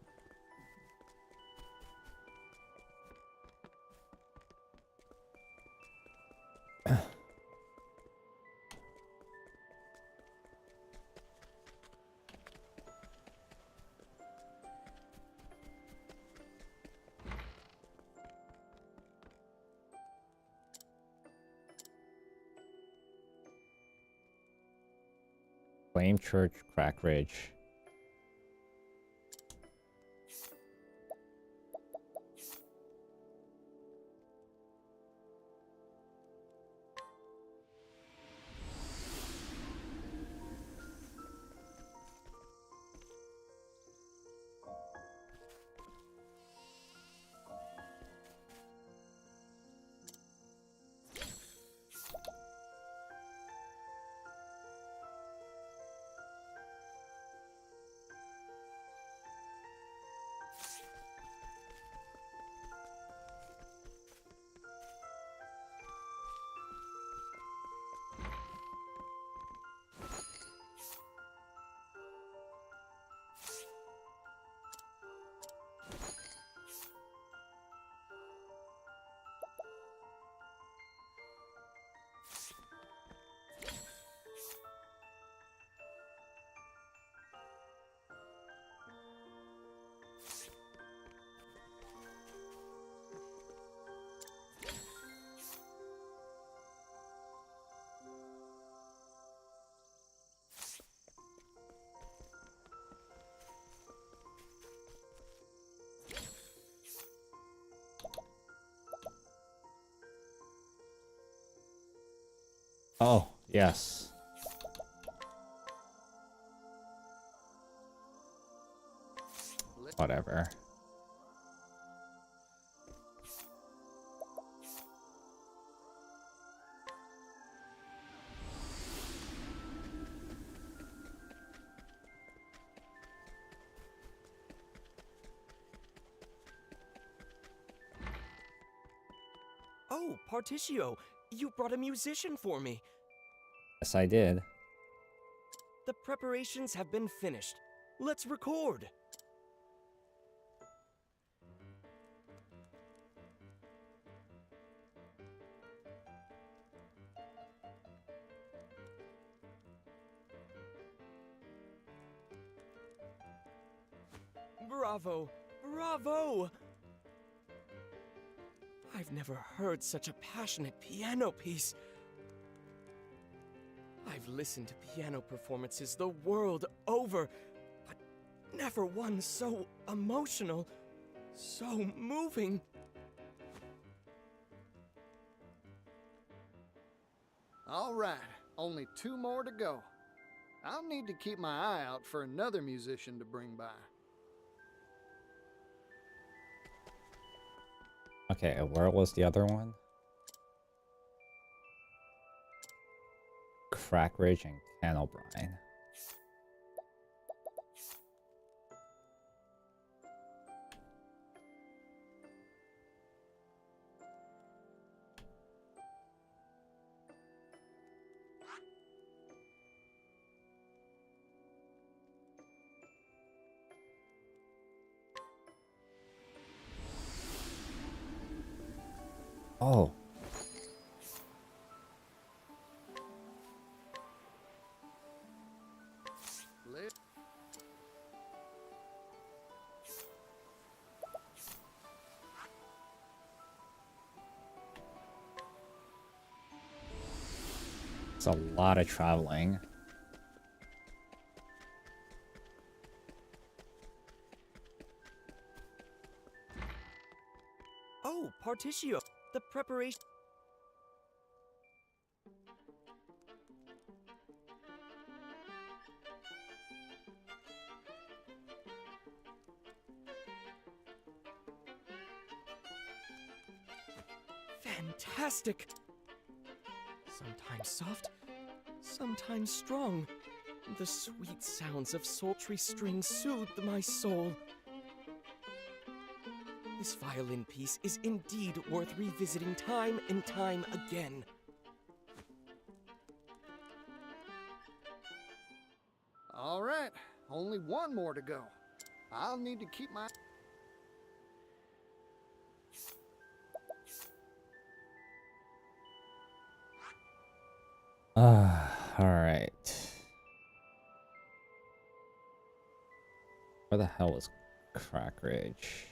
Speaker 1: Flame Church, Crack Ridge. Oh, yes. Whatever.
Speaker 14: Oh, Particio, you brought a musician for me.
Speaker 1: Yes, I did.
Speaker 14: The preparations have been finished. Let's record. Bravo! Bravo! I've never heard such a passionate piano piece. I've listened to piano performances the world over, but never one so emotional, so moving.
Speaker 7: All right, only 2 more to go. I'll need to keep my eye out for another musician to bring by.
Speaker 1: Okay, where was the other one? Crackridge and Ken O'Brien. Oh. It's a lot of traveling.
Speaker 14: Oh, Particio, the preparation. Fantastic! Sometimes soft, sometimes strong. The sweet sounds of sultry strings soothed my soul. This violin piece is indeed worth revisiting time and time again.
Speaker 7: All right, only 1 more to go. I'll need to keep my...
Speaker 1: Alright. Where the hell is Crackridge?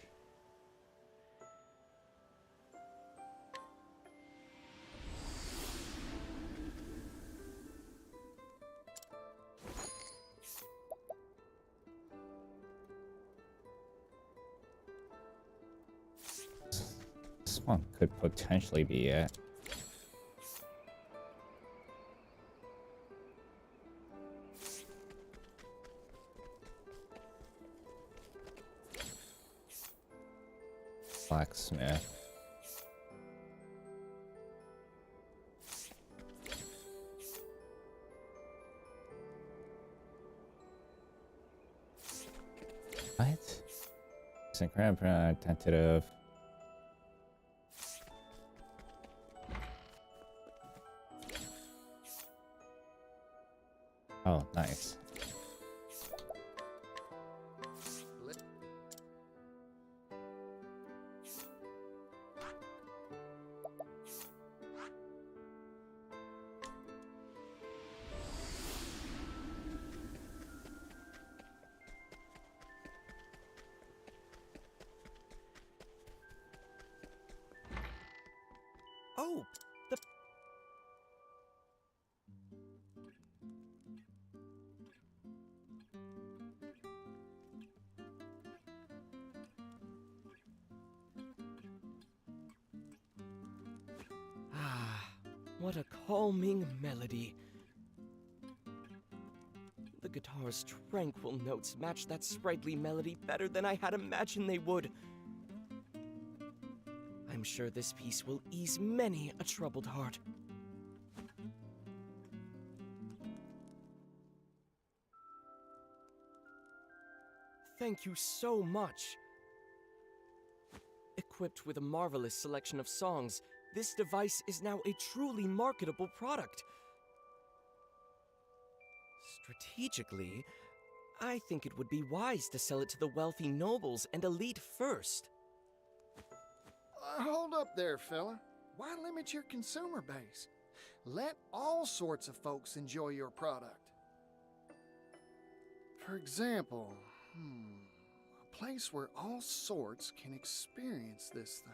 Speaker 1: This one could potentially be it. Blacksmith. What? Synchronous, tentative. Oh, nice.
Speaker 14: Oh, the... What a calming melody. The guitar's tranquil notes match that sprightly melody better than I had imagined they would. I'm sure this piece will ease many a troubled heart. Thank you so much. Equipped with a marvelous selection of songs, this device is now a truly marketable product. Strategically, I think it would be wise to sell it to the wealthy nobles and elite first.
Speaker 7: Hold up there, fella. Why limit your consumer base? Let all sorts of folks enjoy your product. For example, a place where all sorts can experience this thing.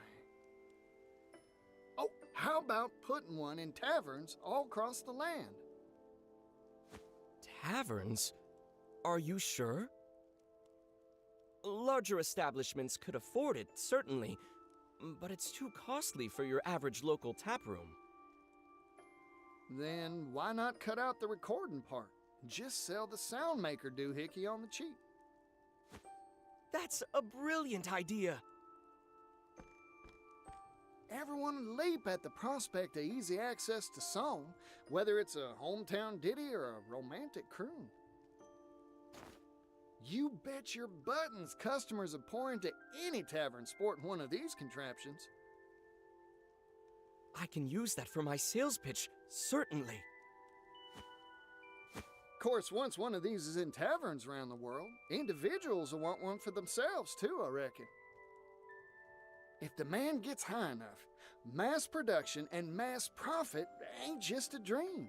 Speaker 7: Oh, how about putting one in taverns all across the land?
Speaker 14: Taverns? Are you sure? Larger establishments could afford it, certainly, but it's too costly for your average local taproom.
Speaker 7: Then why not cut out the recording part? Just sell the sound maker doohickey on the cheap.
Speaker 14: That's a brilliant idea.
Speaker 7: Everyone would leap at the prospect of easy access to song, whether it's a hometown ditty or a romantic croon. You bet your buttons customers are pouring to any tavern sporting one of these contraptions.
Speaker 14: I can use that for my sales pitch, certainly.
Speaker 7: Of course, once one of these is in taverns around the world, individuals will want one for themselves too, I reckon. If demand gets high enough, mass production and mass profit ain't just a dream.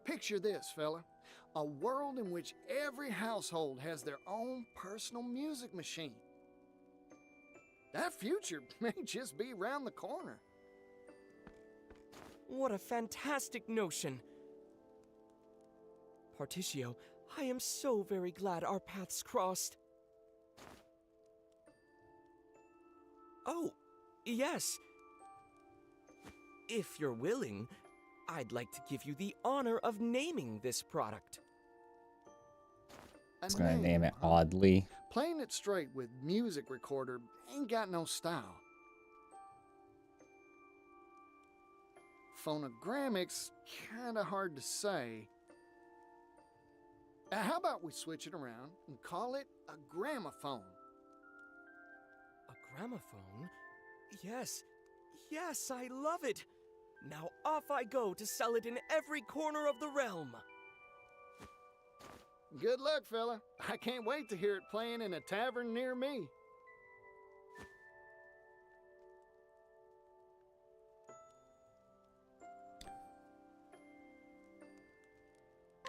Speaker 7: Picture this, fella. A world in which every household has their own personal music machine. That future may just be around the corner.
Speaker 14: What a fantastic notion. Particio, I am so very glad our paths crossed. Oh, yes. If you're willing, I'd like to give you the honor of naming this product.
Speaker 1: It's gonna name it oddly.
Speaker 7: Playing it straight with music recorder ain't got no style. Phonogramic's kinda hard to say. How about we switch it around and call it a gramophone?
Speaker 14: A gramophone? Yes, yes, I love it. Now off I go to sell it in every corner of the realm.
Speaker 7: Good luck, fella. I can't wait to hear it playing in a tavern near me.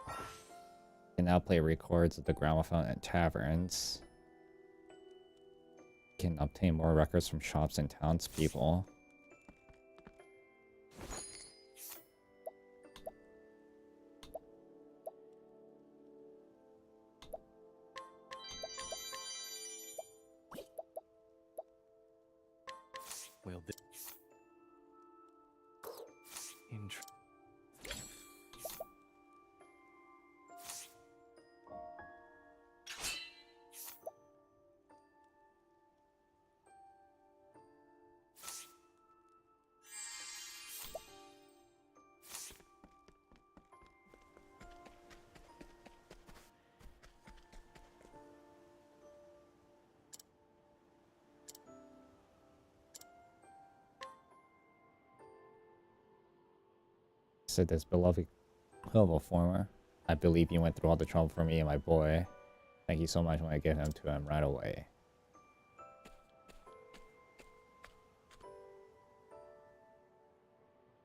Speaker 1: You can now play records of the gramophone at taverns. You can obtain more records from shops and townspeople.
Speaker 11: Well,
Speaker 1: Said this beloved level former. I believe you went through all the trouble for me and my boy. Thank you so much. When I get him to him right away.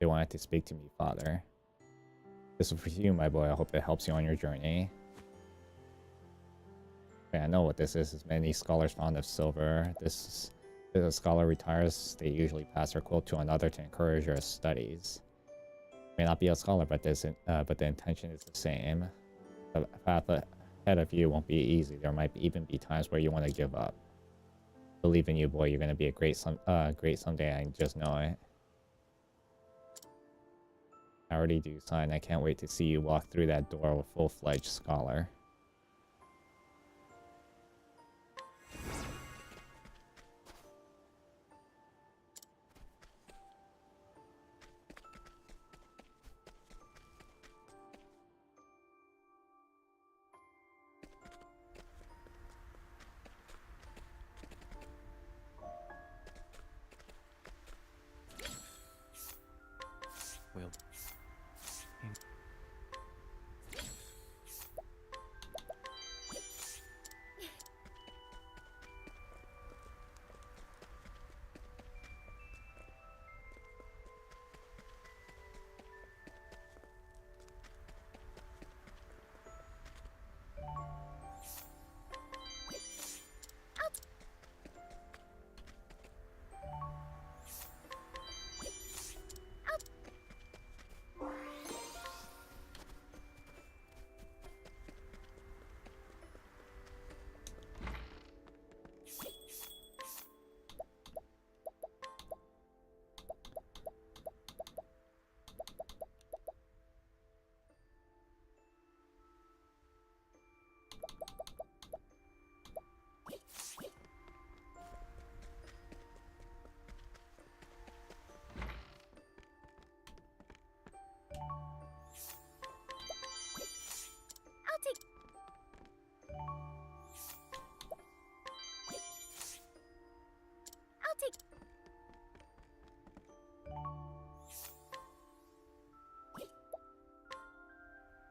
Speaker 1: They wanted to speak to me, Father. This is for you, my boy. I hope it helps you on your journey. Okay, I know what this is. Many scholars fond of silver. This is a scholar retires. They usually pass their quilt to another to encourage your studies. May not be a scholar, but the intention is the same. The path ahead of you won't be easy. There might even be times where you want to give up. Believe in you, boy. You're gonna be a great someday. I just know it. I already do, son. I can't wait to see you walk through that door with full-fledged scholar.
Speaker 11: Will.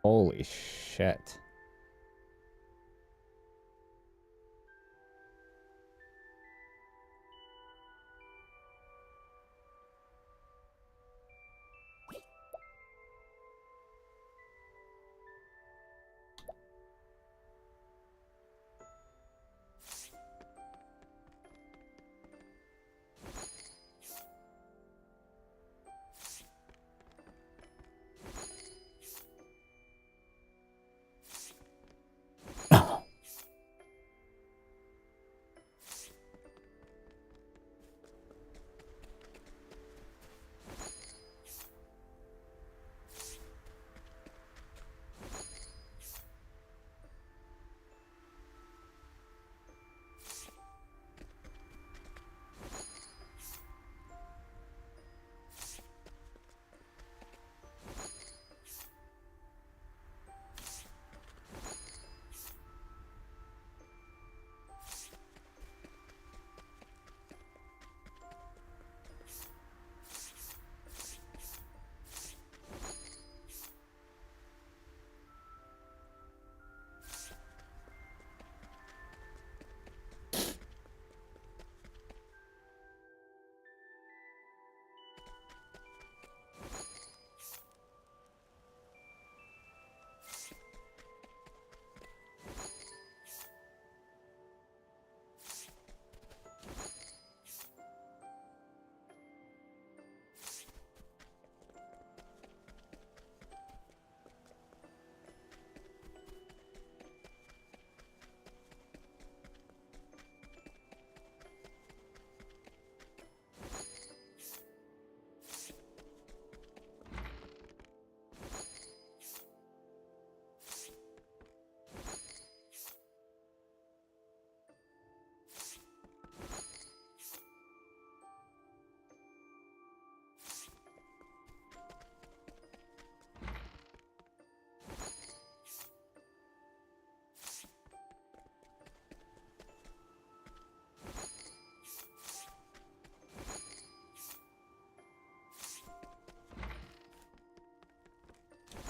Speaker 1: Holy shit.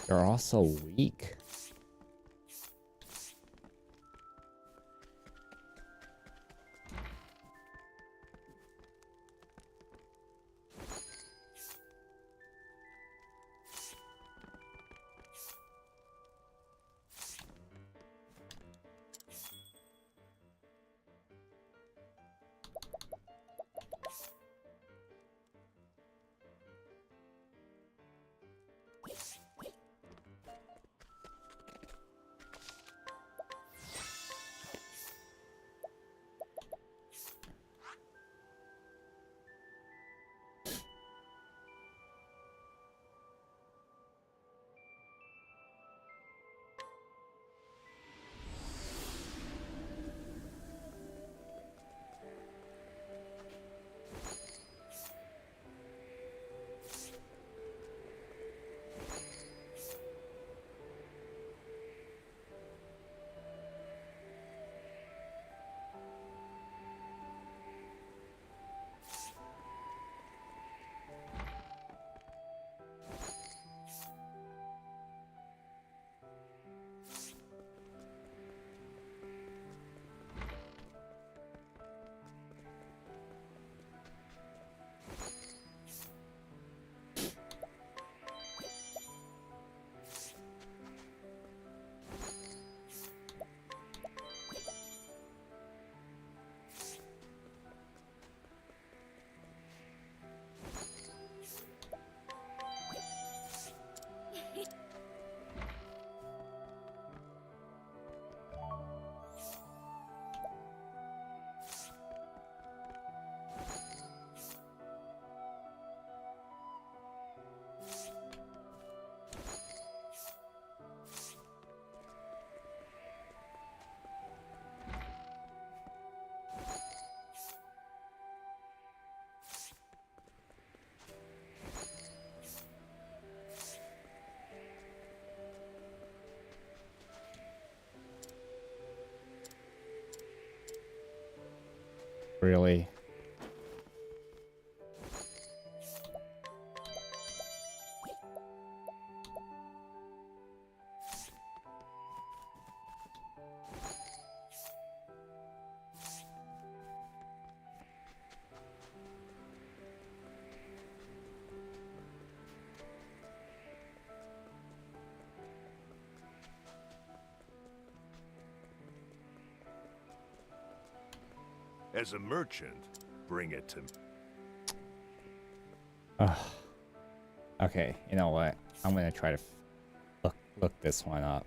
Speaker 1: They're also weak. Really?
Speaker 3: As a merchant, bring it to me.
Speaker 1: Okay, you know what? I'm gonna try to look this one up.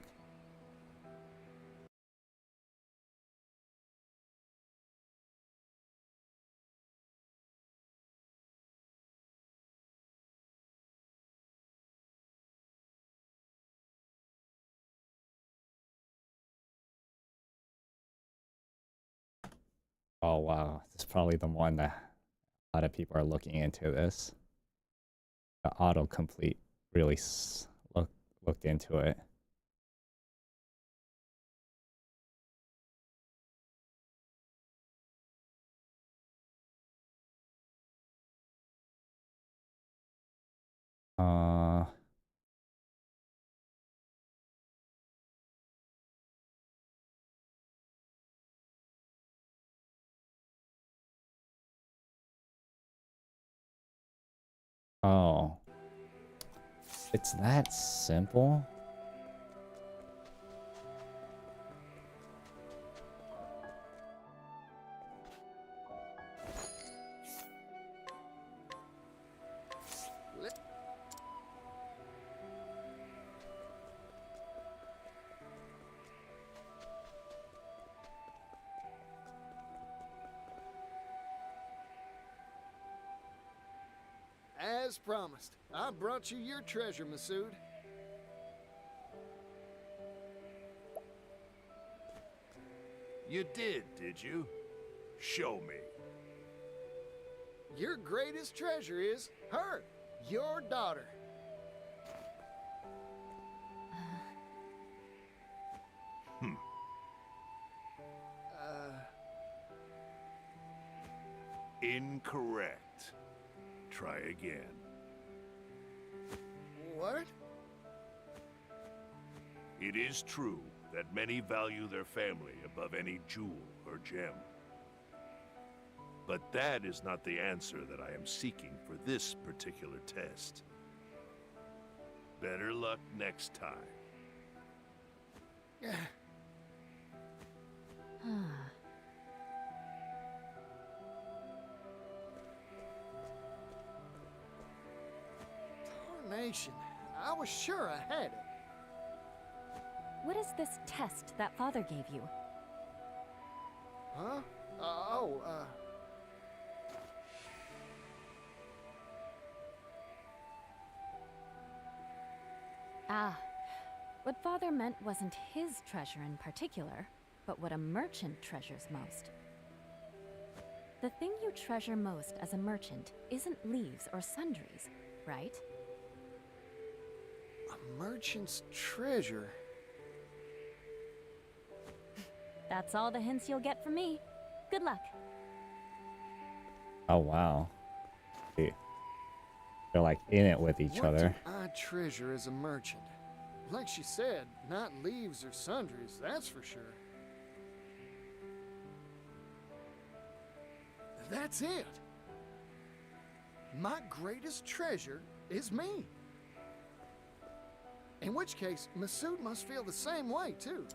Speaker 1: Oh wow, this is probably the one that a lot of people are looking into this. The autocomplete really looked into it. Oh. It's that simple?
Speaker 7: As promised, I brought you your treasure, Masood.
Speaker 3: You did you? Show me.
Speaker 7: Your greatest treasure is her, your daughter.
Speaker 3: Incorrect. Try again.
Speaker 7: What?
Speaker 3: It is true that many value their family above any jewel or gem. But that is not the answer that I am seeking for this particular test. Better luck next time.
Speaker 7: Tarnation. I was sure I had it.
Speaker 15: What is this test that father gave you?
Speaker 7: Huh?
Speaker 15: Ah, what father meant wasn't his treasure in particular, but what a merchant treasures most. The thing you treasure most as a merchant isn't leaves or sundries, right?
Speaker 7: A merchant's treasure.
Speaker 15: That's all the hints you'll get from me. Good luck.
Speaker 1: Oh wow. They're like in it with each other.
Speaker 7: What do I treasure as a merchant? Like she said, not leaves or sundries, that's for sure. That's it. My greatest treasure is me. In which case, Masood must feel the same way, too.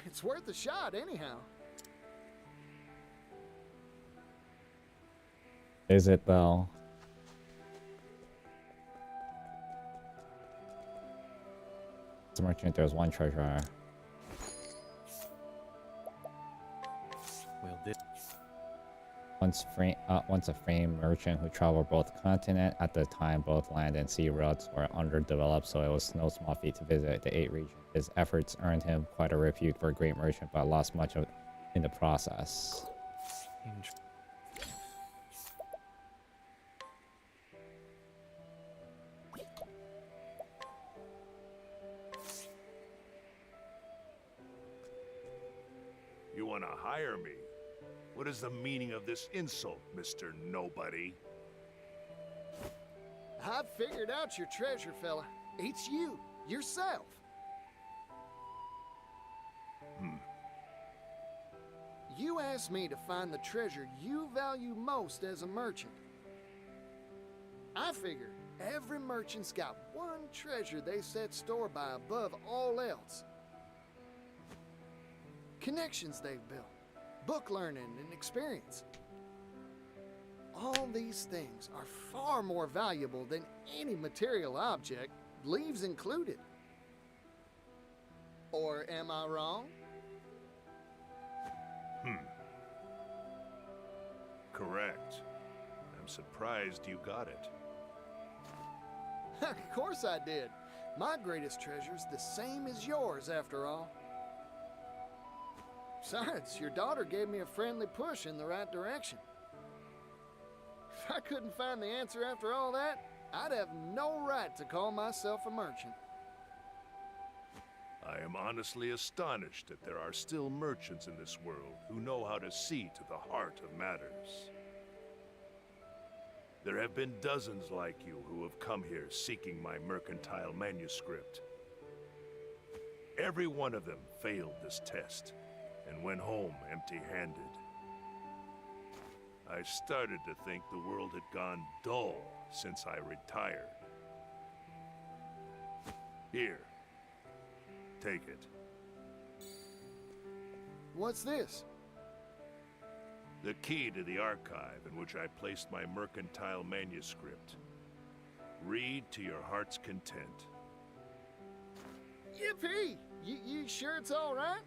Speaker 7: It's worth a shot, anyhow.
Speaker 1: Is it though? As a merchant, there's one treasure.
Speaker 11: Well, this.
Speaker 1: Once a famed merchant who traveled both continents. At the time, both land and sea routes were underdeveloped, so it was no small feat to visit the 8 regions. His efforts earned him quite a repute for a great merchant, but lost much of it in the process.
Speaker 3: You want to hire me? What is the meaning of this insult, Mr. Nobody?
Speaker 7: I've figured out your treasure, fella. It's you, yourself. You asked me to find the treasure you value most as a merchant. I figure every merchant's got one treasure they set store by above all else. Connections they've built, book learning and experience. All these things are far more valuable than any material object, leaves included. Or am I wrong?
Speaker 3: Correct. I'm surprised you got it.
Speaker 7: Of course I did. My greatest treasure's the same as yours, after all. Besides, your daughter gave me a friendly push in the right direction. If I couldn't find the answer after all that, I'd have no right to call myself a merchant.
Speaker 3: I am honestly astonished that there are still merchants in this world who know how to see to the heart of matters. There have been dozens like you who have come here seeking my mercantile manuscript. Every one of them failed this test and went home empty-handed. I started to think the world had gone dull since I retired. Here. Take it.
Speaker 7: What's this?
Speaker 3: The key to the archive in which I placed my mercantile manuscript. Read to your heart's content.
Speaker 7: Yippee! You sure it's all right?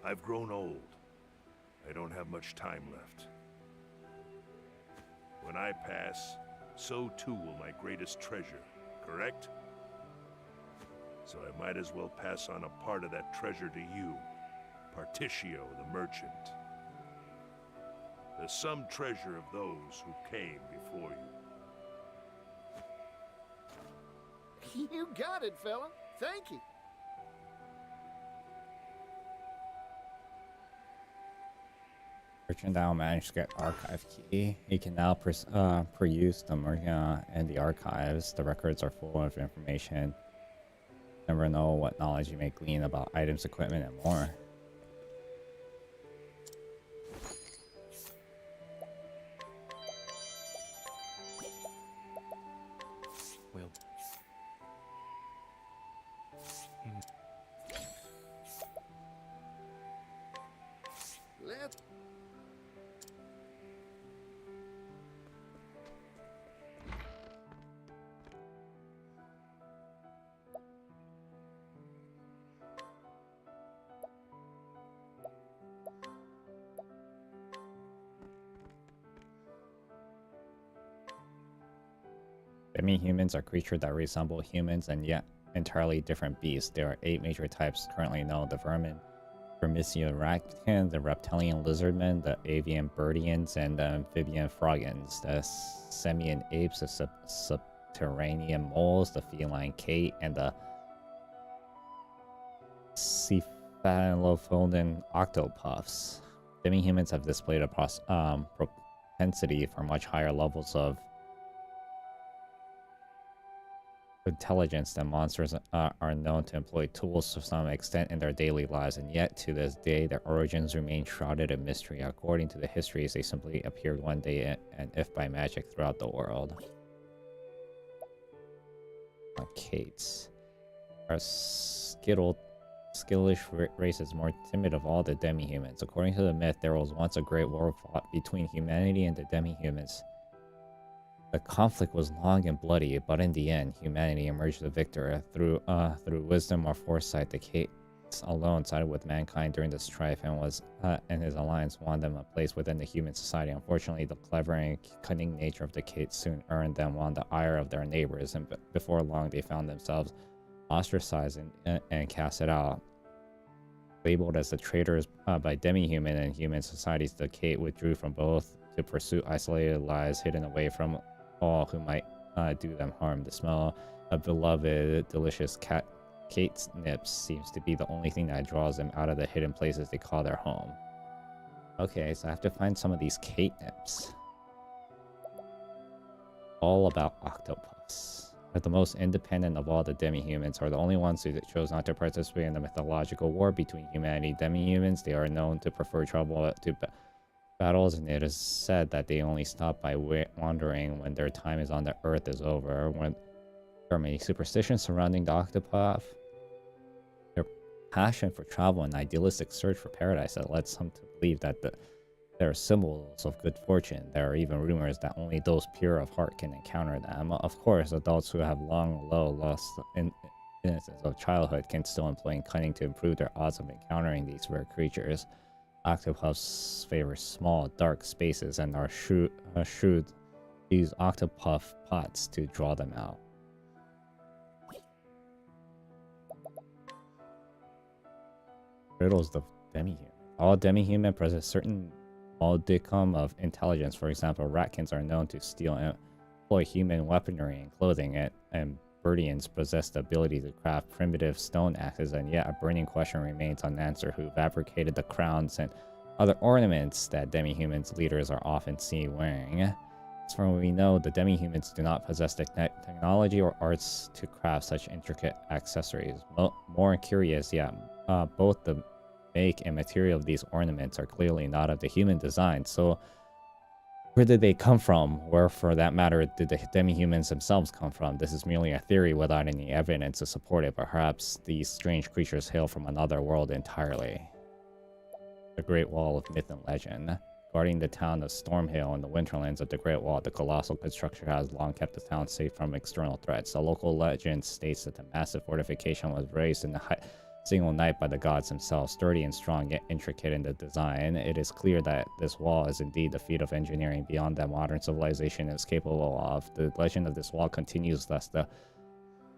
Speaker 3: I've grown old. I don't have much time left. When I pass, so too will my greatest treasure, correct? So I might as well pass on a part of that treasure to you, Particio the merchant. The sum treasure of those who came before you.
Speaker 7: You got it, fella. Thank you.
Speaker 1: Mercantile Manuscript Archive Key. You can now peruse the mercantile and the archives. The records are full of information. Never know what knowledge you may glean about items, equipment, and more.
Speaker 11: Well.
Speaker 7: Let's...
Speaker 1: Demi-humans are creatures that resemble humans and yet entirely different beasts. There are 8 major types currently known: the vermin, Vermicioractian, the reptilian lizardmen, the avian birdians, and the amphibian frogans, the simian apes, the subterranean moles, the feline kate, and the cephalophodon octopuffs. Demi-humans have displayed a propensity for much higher levels of intelligence than monsters are known to employ tools to some extent in their daily lives, and yet to this day their origins remain shrouded in mystery. According to the histories, they simply appeared one day and if by magic throughout the world. Kates. Our skittish race is more timid of all the demi-humans. According to the myth, there was once a great war fought between humanity and the demi-humans. The conflict was long and bloody, but in the end, humanity emerged the victor. Through wisdom or foresight, the Kates alone sided with mankind during the strife and his alliance won them a place within the human society. Unfortunately, the clever and cunning nature of the Kates soon earned them won the ire of their neighbors, and before long they found themselves ostracized and casted out. Labeled as the traitors by demi-human and human societies, the Kate withdrew from both to pursue isolated lives hidden away from all who might do them harm. The smell of beloved, delicious cat catnips seems to be the only thing that draws them out of the hidden places they call their home. Okay, so I have to find some of these catnips. All about octopus. They're the most independent of all the demi-humans, are the only ones who chose not to participate in the mythological war between humanity and demi-humans. They are known to prefer trouble to battles, and it is said that they only stop by wandering when their time is on the earth is over. When there are many superstitions surrounding the Octopath, their passion for travel and idealistic search for paradise that led some to believe that there are symbols of good fortune. There are even rumors that only those pure of heart can encounter them. Of course, adults who have long lost innocence of childhood can still employ cunning to improve their odds of encountering these rare creatures. Octopuffs favor small, dark spaces and are shrewd use octopuff pots to draw them out. Riddles of demi-human. All demi-human possess certain modicum of intelligence. For example, ratkins are known to steal and employ human weaponry and clothing, and Birdians possess the ability to craft primitive stone axes, and yet a burning question remains unanswered: who fabricated the crowns and other ornaments that demi-humans leaders are often seen wearing? As far as we know, the demi-humans do not possess the technology or arts to craft such intricate accessories. More curious yet, both the make and material of these ornaments are clearly not of the human design, so where did they come from? Where, for that matter, did the demi-humans themselves come from? This is merely a theory without any evidence to support it. Perhaps these strange creatures hail from another world entirely. The Great Wall of Myth and Legend. Guarding the town of Stormhill in the winterlands of the Great Wall, the colossal construction has long kept the town safe from external threats. A local legend states that the massive fortification was raised in the single night by the gods themselves, sturdy and strong yet intricate in the design. It is clear that this wall is indeed the feat of engineering beyond that modern civilization is capable of. The legend of this wall continues thus: the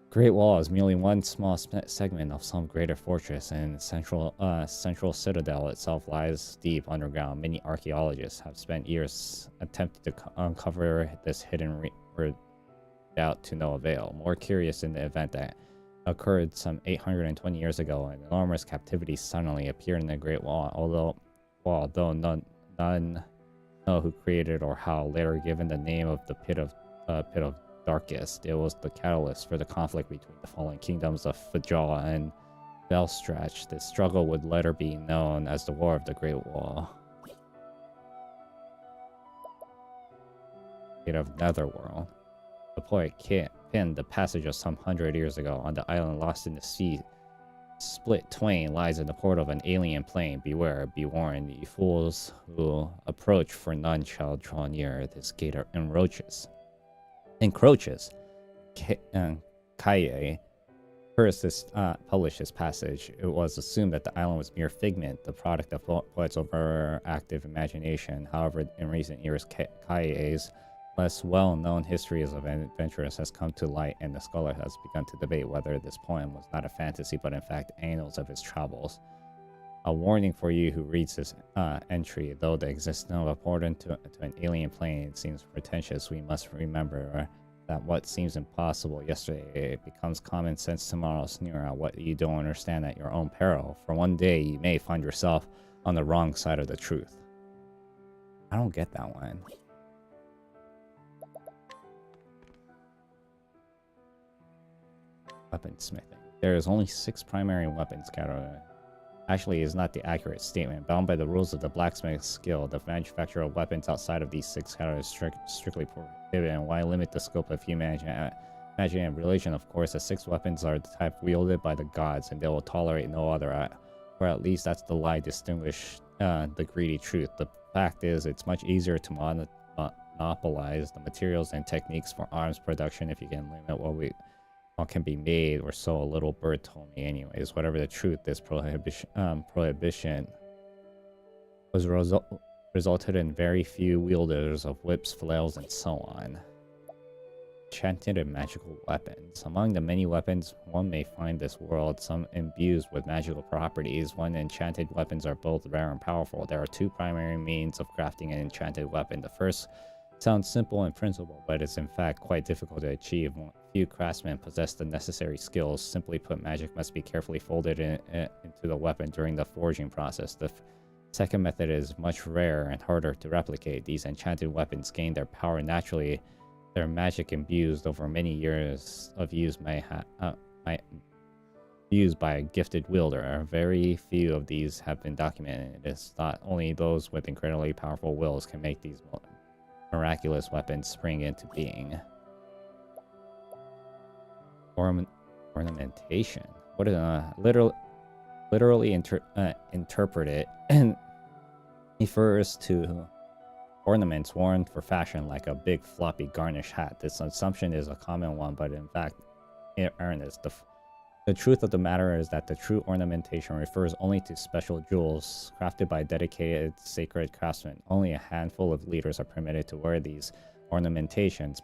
Speaker 1: Great Wall is merely one small segment of some greater fortress, and central citadel itself lies deep underground. Many archaeologists have spent years attempting to uncover this hidden redoubt to no avail. More curious, in the event that occurred some 820 years ago, an enormous captivity suddenly appeared in the Great Wall. Although none know who created or how, later given the name of the Pit of Darkest, it was the catalyst for the conflict between the fallen kingdoms of Fajal and Belstratch. This struggle would later be known as the War of the Great Wall. Fate of Netherworld. The poet penned the passage of some 100 years ago. On the island lost in the sea, split twain, lies in the portal of an alien plane. Beware, be warned, ye fools who approach, for none shall draw near. This gate encroaches. Kaye first published this passage. It was assumed that the island was mere figment, the product of poets' overactive imagination. However, in recent years, Kaye's less well-known histories of adventurers has come to light, and the scholar has begun to debate whether this poem was not a fantasy, but in fact annals of his travels. A warning for you who reads this entry: though the existence of a portal to an alien plane seems pretentious, we must remember that what seems impossible yesterday becomes common sense tomorrow. Sneer at what you don't understand at your own peril, for one day you may find yourself on the wrong side of the truth. I don't get that one. Weaponsmithing. There is only 6 primary weapons categories. Actually, is not the accurate statement. Bound by the rules of the blacksmith's skill, the manufacture of weapons outside of these 6 categories is strictly prohibited. And why limit the scope of human imagination and religion? Of course, the 6 weapons are the type wielded by the gods, and they will tolerate no other. Or at least that's the lie distinguish the greedy truth. The fact is, it's much easier to monopolize the materials and techniques for arms production if you can limit what can be made, or so a little bird told me anyways. Whatever the truth, this prohibition was resulted in very few wielders of whips, flails, and so on. Enchanted and magical weapons. Among the many weapons one may find this world, some imbued with magical properties. When enchanted weapons are both rare and powerful, there are 2 primary means of crafting an enchanted weapon. The first sounds simple in principle, but it's in fact quite difficult to achieve. Few craftsmen possess the necessary skills. Simply put, magic must be carefully folded into the weapon during the forging process. The second method is much rarer and harder to replicate. These enchanted weapons gain their power naturally. Their magic imbued over many years of use used by a gifted wielder. Very few of these have been documented. It is thought only those with incredibly powerful wills can make these miraculous weapons spring into being. Ornamentation. What is literally interpret it and refers to ornaments worn for fashion, like a big floppy garnish hat. This assumption is a common one, but in fact, earnest. The truth of the matter is that the true ornamentation refers only to special jewels crafted by dedicated sacred craftsmen. Only a handful of leaders are permitted to wear these ornamentations,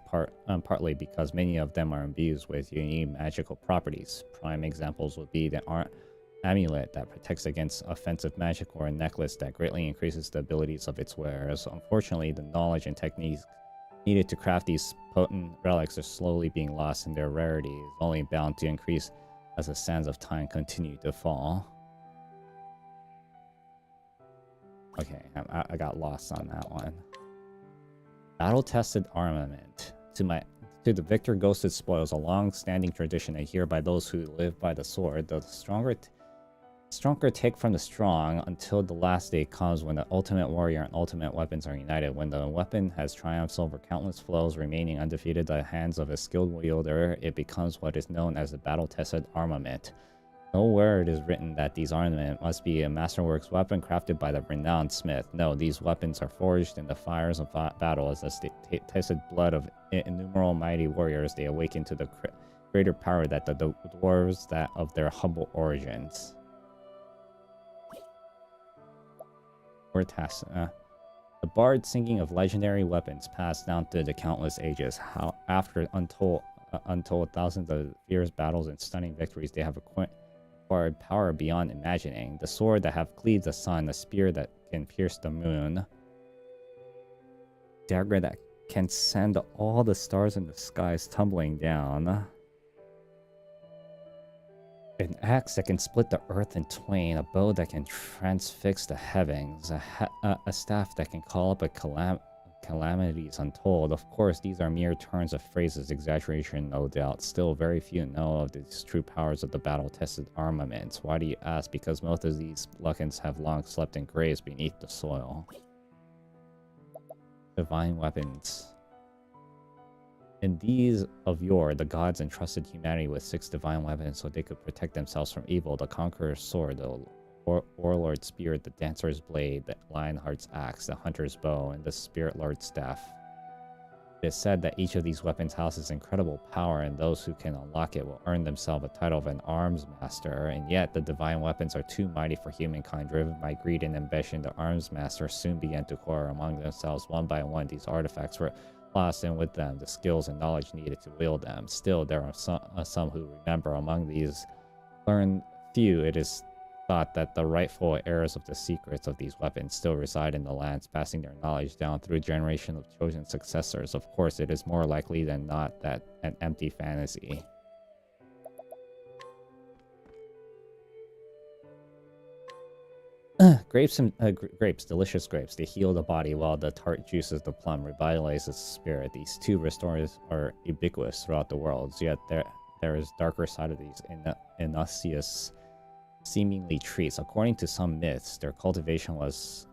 Speaker 1: partly because many of them are imbued with unique magical properties. Prime examples would be the amulet that protects against offensive magic, or a necklace that greatly increases the abilities of its wearers. Unfortunately, the knowledge and techniques needed to craft these potent relics are slowly being lost, and their rarity is only bound to increase as the sands of time continue to fall. Okay, I got lost on that one. Battle-tested armament. To the victor ghosted spoils, a long-standing tradition adhered by those who live by the sword. The stronger take from the strong until the last day comes when the ultimate warrior and ultimate weapons are united. When the weapon has triumphed over countless foes, remaining undefeated in the hands of a skilled wielder, it becomes what is known as a battle-tested armament. Nowhere it is written that these armaments must be a masterworks weapon crafted by the renowned smith. No, these weapons are forged in the fires of battle. As the tested blood of innumerable mighty warriors, they awaken to the greater power that the dwarves that of their humble origins. The bard singing of legendary weapons passed down through the countless ages. How after untold thousands of fierce battles and stunning victories, they have acquired power beyond imagining. The sword that have cleaved the sun, the spear that can pierce the moon, dagger that can send all the stars in the skies tumbling down, an axe that can split the earth in twain, a bow that can transfix the heavens, a staff that can call up calamities untold. Of course, these are mere turns of phrases, exaggeration no doubt. Still, very few know of these true powers of the battle-tested armaments. Why do you ask? Because most of these luckens have long slept in graves beneath the soil. Divine weapons. In these of yore, the gods entrusted humanity with 6 divine weapons so they could protect themselves from evil: the conqueror's sword, the warlord's spear, the dancer's blade, the lionheart's axe, the hunter's bow, and the spirit lord's staff. It is said that each of these weapons houses incredible power, and those who can unlock it will earn themselves a title of an arms master. And yet, the divine weapons are too mighty for humankind. Driven by greed and ambition, the arms masters soon began to quarrel among themselves. One by one, these artifacts were lost, and with them the skills and knowledge needed to wield them. Still, there are some who remember. Among these learned few, it is thought that the rightful heirs of the secrets of these weapons still reside in the lands, passing their knowledge down through generations of chosen successors. Of course, it is more likely than not that an empty fantasy. Grapes, delicious grapes. They heal the body, while the tart juices the plum revitalize the spirit. These two restores are ubiquitous throughout the world. Yet there is darker side of these innocuous, seemingly trees. According to some myths, their cultivation was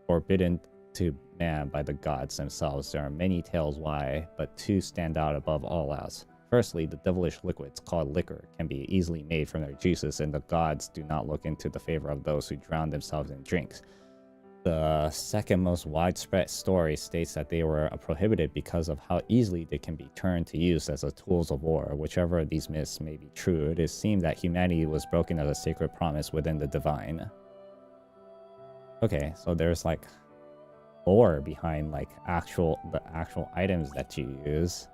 Speaker 1: forbidden to man by the gods themselves. There are many tales why, but 2 stand out above all else. Firstly, the devilish liquids called liquor can be easily made from their juices, and the gods do not look into the favor of those who drown themselves in drinks. The second most widespread story states that they were prohibited because of how easily they can be turned to use as tools of war. Whichever of these myths may be true, it is seen that humanity was broken as a sacred promise within the divine. Okay, so there's like lore behind like the actual items that you use.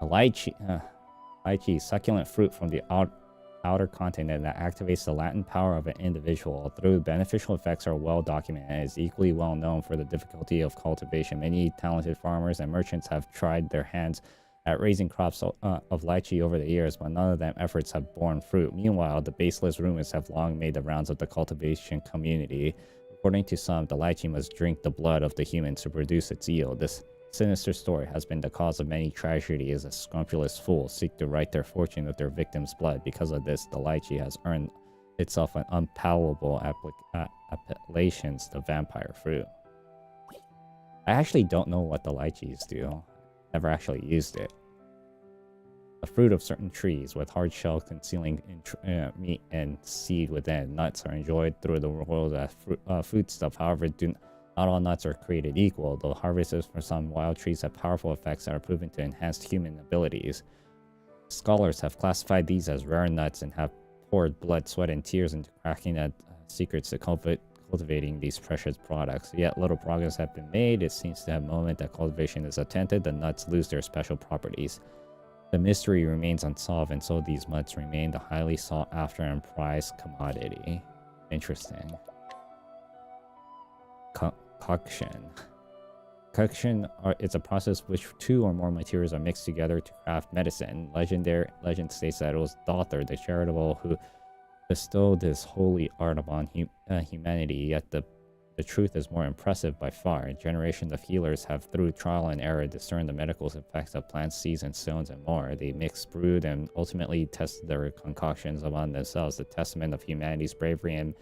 Speaker 1: Lychee, succulent fruit from the powder content that activates the latent power of an individual. Although the beneficial effects are well documented and is equally well known for the difficulty of cultivation, many talented farmers and merchants have tried their hands at raising crops of lychee over the years, but none of them efforts have borne fruit. Meanwhile, the baseless rumors have long made the rounds of the cultivation community. According to some, the lychee must drink the blood of the humans to produce its yield. This sinister story has been the cause of many tragedies as scrupulous fools seek to write their fortune with their victims' blood. Because of this, the lychee has earned itself an unpalatable appellations to vampire fruit. I actually don't know what the lychees do. Never actually used it. The fruit of certain trees with hard shell concealing meat and seed within. Nuts are enjoyed through the world as foodstuff. However, not all nuts are created equal. Though harvests for some wild trees have powerful effects that are proven to enhance human abilities. Scholars have classified these as rare nuts and have poured blood, sweat, and tears into cracking the secrets to cultivating these precious products. Yet little progress has been made. It seems that the moment that cultivation is attempted, the nuts lose their special properties. The mystery remains unsolved, and so these nuts remain the highly sought after and prized commodity. Interesting. Concoction. Concoction is a process which two or more materials are mixed together to craft medicine. Legend states that it was Dother, the charitable, who bestowed this holy art upon humanity, yet the truth is more impressive by far. Generations of healers have, through trial and error, discerned the medical effects of plants, seeds, and stones, and more. They mixed, brewed, and ultimately tested their concoctions among themselves, the testament of humanity's bravery and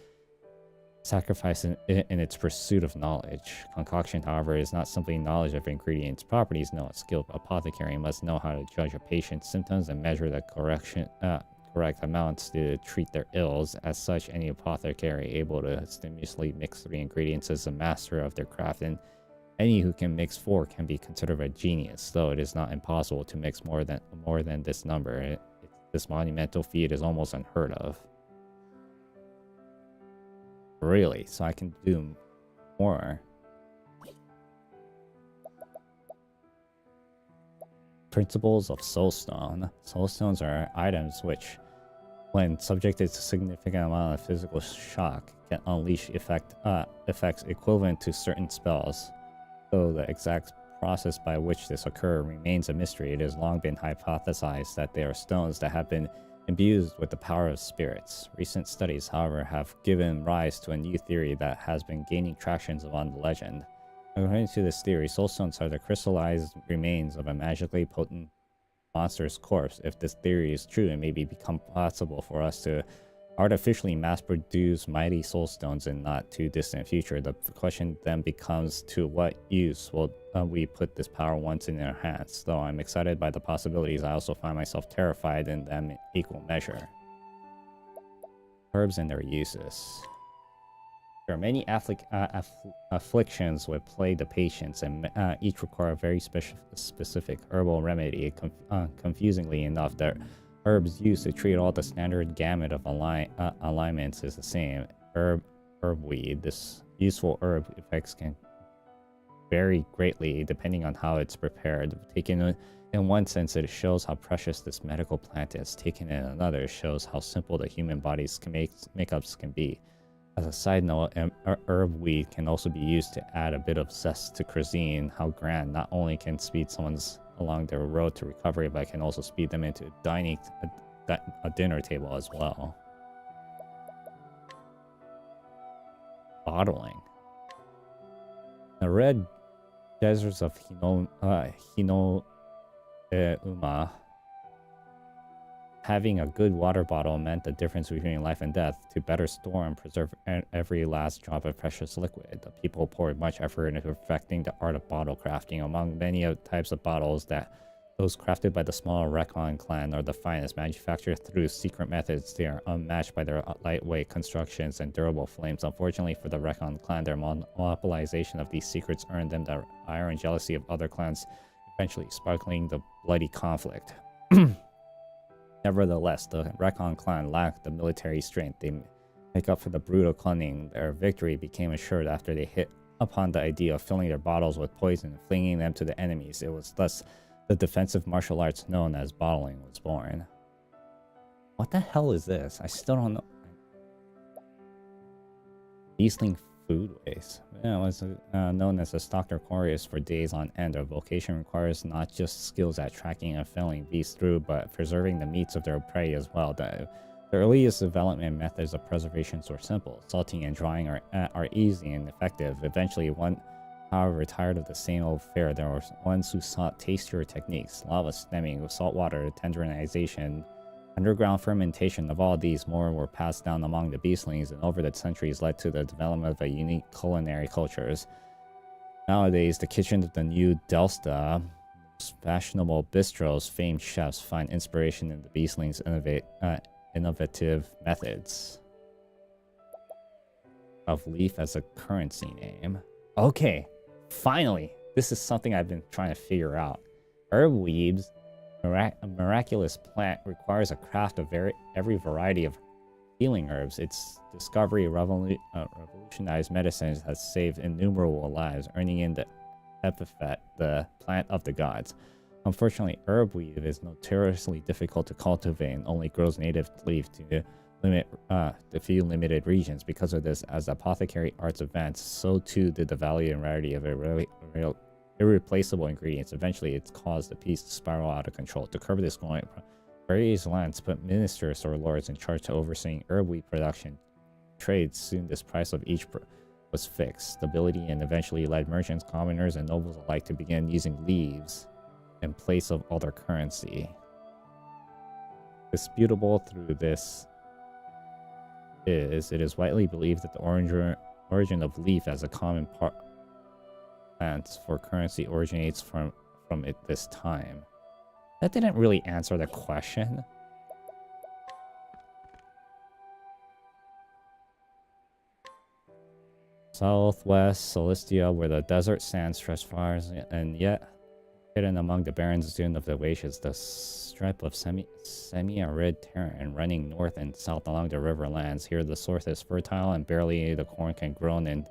Speaker 1: sacrifice in its pursuit of knowledge. Concoction, however, is not simply knowledge of ingredients' properties. No, a skilled apothecary must know how to judge a patient's symptoms and measure the correct amounts to treat their ills. As such, any apothecary able to stimulously mix 3 ingredients is a master of their craft, and any who can mix 4 can be considered a genius, though it is not impossible to mix more than this number. This monumental feat is almost unheard of. Really? So I can do more. Principles of Soulstone. Soulstones are items which, when subjected to significant amount of physical shock, can unleash effects equivalent to certain spells. Though the exact process by which this occurs remains a mystery, it has long been hypothesized that they are stones that have been imbued with the power of spirits. Recent studies, however, have given rise to a new theory that has been gaining traction among the legend. According to this theory, soulstones are the crystallized remains of a magically potent monster's corpse. If this theory is true, it may become possible for us to artificially mass-produce mighty soulstones in not too distant future. The question then becomes, to what use will we put this power once in our hands? Though I'm excited by the possibilities, I also find myself terrified in them in equal measure. Herbs and their uses. There are many afflictions which plague the patients, and each require a very specific herbal remedy. Confusingly enough, the herbs used to treat all the standard gamut of alignments is the same. Herbweed. This useful herb effects can vary greatly depending on how it's prepared. Taken in one sense, it shows how precious this medical plant is. Taken in another, it shows how simple the human body's makeups can be. As a side note, herbweed can also be used to add a bit of zest to cuisine. How grand! Not only can speed someone's along their road to recovery, but can also speed them into dining a dinner table as well. Bottling. The red deserts of Uma, having a good water bottle meant the difference between life and death. To better store and preserve every last drop of precious liquid, the people poured much effort into perfecting the art of bottle crafting. Among many types of bottles, those crafted by the small Recon clan are the finest. Manufactured through secret methods, they are unmatched by their lightweight constructions and durable flames. Unfortunately for the Recon clan, their monopolization of these secrets earned them the ire and jealousy of other clans, eventually sparkling the bloody conflict. Nevertheless, the Recon clan lacked the military strength. They make up for the brutal cunning. Their victory became assured after they hit upon the idea of filling their bottles with poison and flinging them to the enemies. It was thus the defensive martial arts known as bottling was born. What the hell is this? I still don't know. Beastling food waste. Yeah, it was known as a stalker chorus for days on end. Their vocation requires not just skills at tracking and felling beasts through, but preserving the meats of their prey as well. The earliest development methods of preservation were simple. Salting and drying are easy and effective. Eventually, one, however, tired of the same old fare. There were ones who sought tastier techniques. Lava stemming, saltwater tenderization, underground fermentation. Of all these, more were passed down among the beastlings and over the centuries led to the development of a unique culinary cultures. Nowadays, the kitchen of the new Delsta, fashionable bistros, famed chefs find inspiration in the beastlings' innovative methods. Of leaf as a currency name. Okay, finally! This is something I've been trying to figure out. Herb weaves, a miraculous plant, requires a craft of every variety of healing herbs. Its discovery revolutionized medicines has saved innumerable lives, earning in the epithet the plant of the gods. Unfortunately, herb weave is notoriously difficult to cultivate and only grows natively to the few limited regions. Because of this, as apothecary arts advance, so too did the value and rarity of irreplaceable ingredients. Eventually, it's caused the piece to spiral out of control. To curb this going, various lands put ministers or lords in charge to overseeing herb wheat production. Trade soon this price of each was fixed. Stability and eventually led merchants, commoners, and nobles alike to begin using leaves in place of other currency. Disputable through this is, it is widely believed that the origin of leaf as a common plant for currency originates from it this time. That didn't really answer the question. Southwest Celestia, where the desert sand stretched far, and yet hidden among the barren dune of the Oasis, the stripe of semi-arid terrain running north and south along the riverlands. Here the soil is fertile and barely the corn can grow in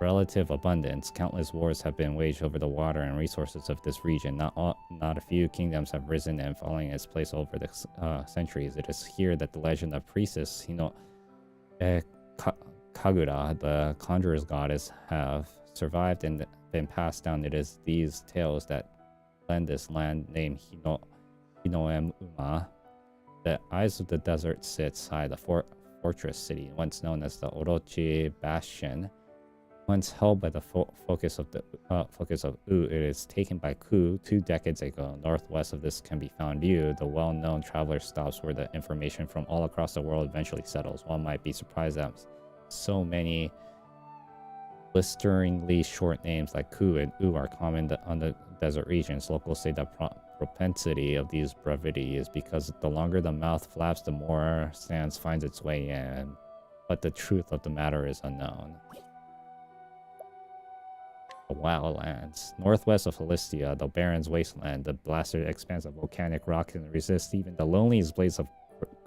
Speaker 1: relative abundance. Countless wars have been waged over the water and resources of this region. Not a few kingdoms have risen and fallen in its place over the centuries. It is here that the legend of priestess Hino Kagura, the conjurer's goddess, have survived and been passed down. It is these tales that lend this land named Hinoem Uma. The eyes of the desert sits high, the fortress city, once known as the Orochi Bastion. Once held by the focus of U, it is taken by Ku 2 decades ago. Northwest of this can be found Yu, the well-known traveler stops where the information from all across the world eventually settles. One might be surprised that so many blisteringly short names like Ku and U are common on the desert regions. Locals say the propensity of these brevity is because the longer the mouth flaps, the more sand finds its way in. But the truth of the matter is unknown. The Wildlands. Northwest of Philistia, the Barren's wasteland, the blasted expanse of volcanic rock can resist even the loneliest blades of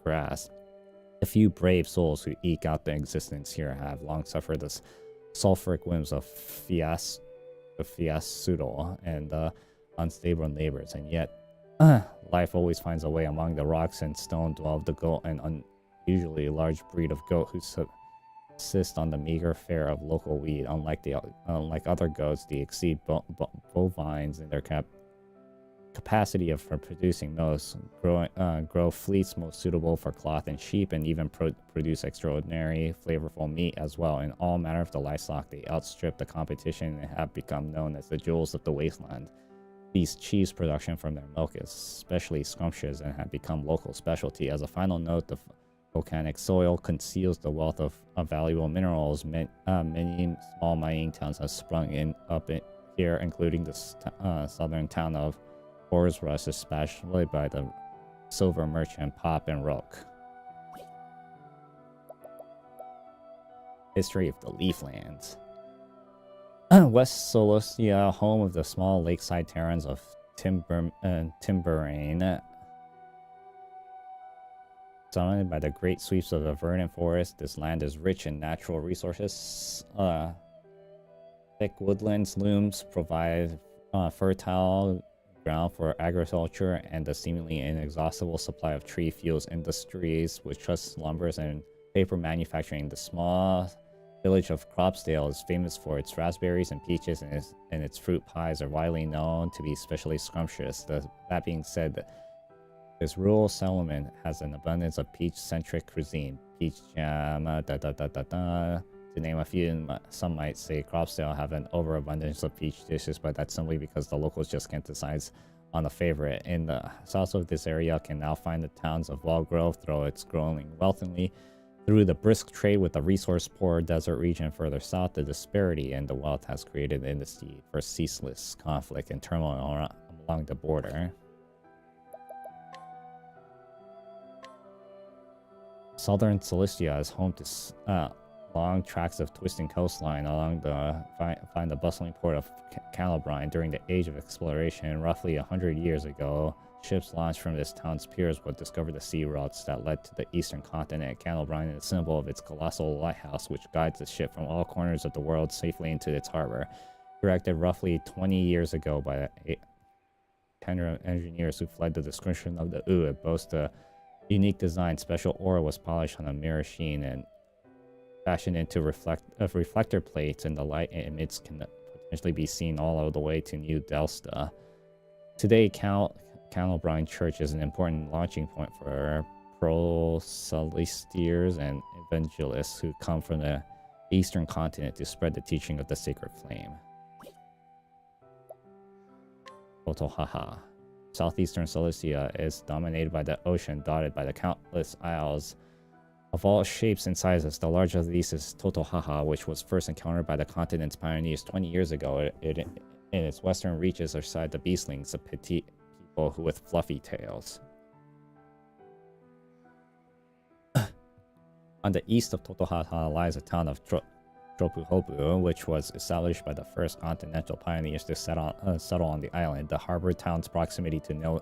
Speaker 1: grass. The few brave souls who eke out their existence here have long suffered the sulfuric winds of Fiasudal and unstable neighbors, and yet life always finds a way among the rocks and stone dwell the goat and unusually large breed of goat who subsist on the meager fare of local weed. Unlike other goats, they exceed bovines in their capacity for producing most, grow fleets most suitable for cloth and sheep, and even produce extraordinary flavorful meat as well. In all manner of the livestock, they outstrip the competition and have become known as the jewels of the wasteland. These cheese production from their milk is especially scrumptious and have become local specialty. As a final note, the volcanic soil conceals the wealth of valuable minerals. Many small mining towns have sprung up here, including the southern town of Orsrush, especially by the silver merchant Pop and Rook. History of the Leaflands. West Solostia, home of the small lakeside terrains of Timberane. Surrounded by the great sweeps of the verdant forest, this land is rich in natural resources. Thick woodlands looms provide fertile ground for agriculture and the seemingly inexhaustible supply of tree fuels industries, which trusts lumbers and paper manufacturing. The small village of Cropsdale is famous for its raspberries and peaches, and its fruit pies are widely known to be especially scrumptious. That being said, this rural settlement has an abundance of peach-centric cuisine. Peach jam, to name a few. Some might say Cropsdale have an overabundance of peach dishes, but that's simply because the locals just can't decide on a favorite. In the south of this area can now find the towns of Wallgrove, though it's growing wealthily. Through the brisk trade with the resource-poor desert region further south, the disparity in the wealth has created an industry for ceaseless conflict and turmoil along the border. Southern Cilicia is home to long tracts of twisting coastline along the bustling port of Calabrine. During the Age of Exploration, roughly 100 years ago, ships launched from this town's piers would discover the sea routes that led to the eastern continent. Calabrine is a symbol of its colossal lighthouse, which guides the ship from all corners of the world safely into its harbor. Erected roughly 20 years ago by the tender engineers who fled the description of the U, it boasts a unique design. Special ore was polished on a mirror sheen and fashioned into reflector plates, and the light it emits can potentially be seen all the way to New Delsta. Today, Calabrine Church is an important launching point for proselyters and evangelists who come from the eastern continent to spread the teaching of the sacred flame. Totohaha. Southeastern Cilicia is dominated by the ocean, dotted by the countless isles of all shapes and sizes. The largest of these is Totohaha, which was first encountered by the continent's pioneers 20 years ago. In its western reaches reside the beastlings, the petite people with fluffy tails. On the east of Totohaha lies the town of Tropuhopu, which was established by the first continental pioneers to settle on the island. The harbor town's proximity to New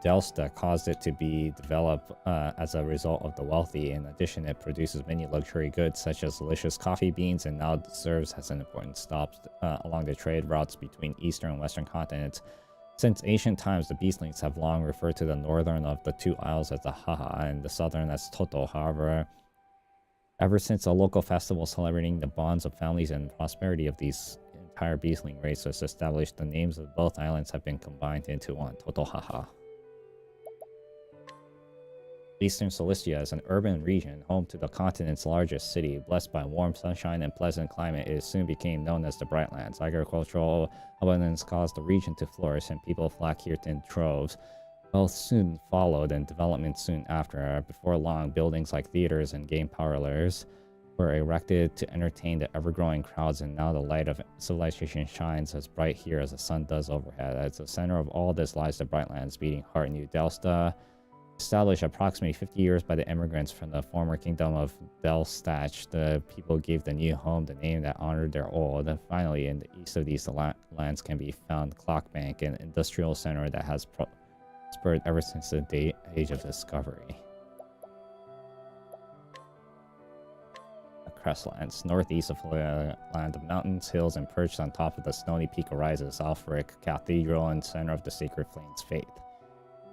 Speaker 1: Delsta caused it to be developed as a result of the wealthy. In addition, it produces many luxury goods such as delicious coffee beans, and now serves as an important stop along the trade routes between eastern and western continents. Since ancient times, the beastlings have long referred to the northern of the two isles as the Haha and the southern as Toto. However, ever since a local festival celebrating the bonds of families and prosperity of these entire beastling race was established, the names of both islands have been combined into one, Totohaha. Eastern Cilicia is an urban region, home to the continent's largest city. Blessed by warm sunshine and pleasant climate, it soon became known as the Brightlands. Agricultural abundance caused the region to flourish, and people flocked here in droves. Wealth soon followed, and development soon after. Before long, buildings like theaters and game parlors were erected to entertain the ever-growing crowds, and now the light of civilization shines as bright here as the sun does overhead. At the center of all this lies the Brightlands, beating heart. New Delsta, established approximately 50 years by the immigrants from the former kingdom of Delstach, the people gave the new home the name that honored their old. And finally, in the east of these lands can be found Clockbank, an industrial center that has prospered ever since the age of discovery. The Crestlands, northeast of the land of mountains, hills, and perched on top of the snowy peak arises Alfric Cathedral and center of the Sacred Flame's faith.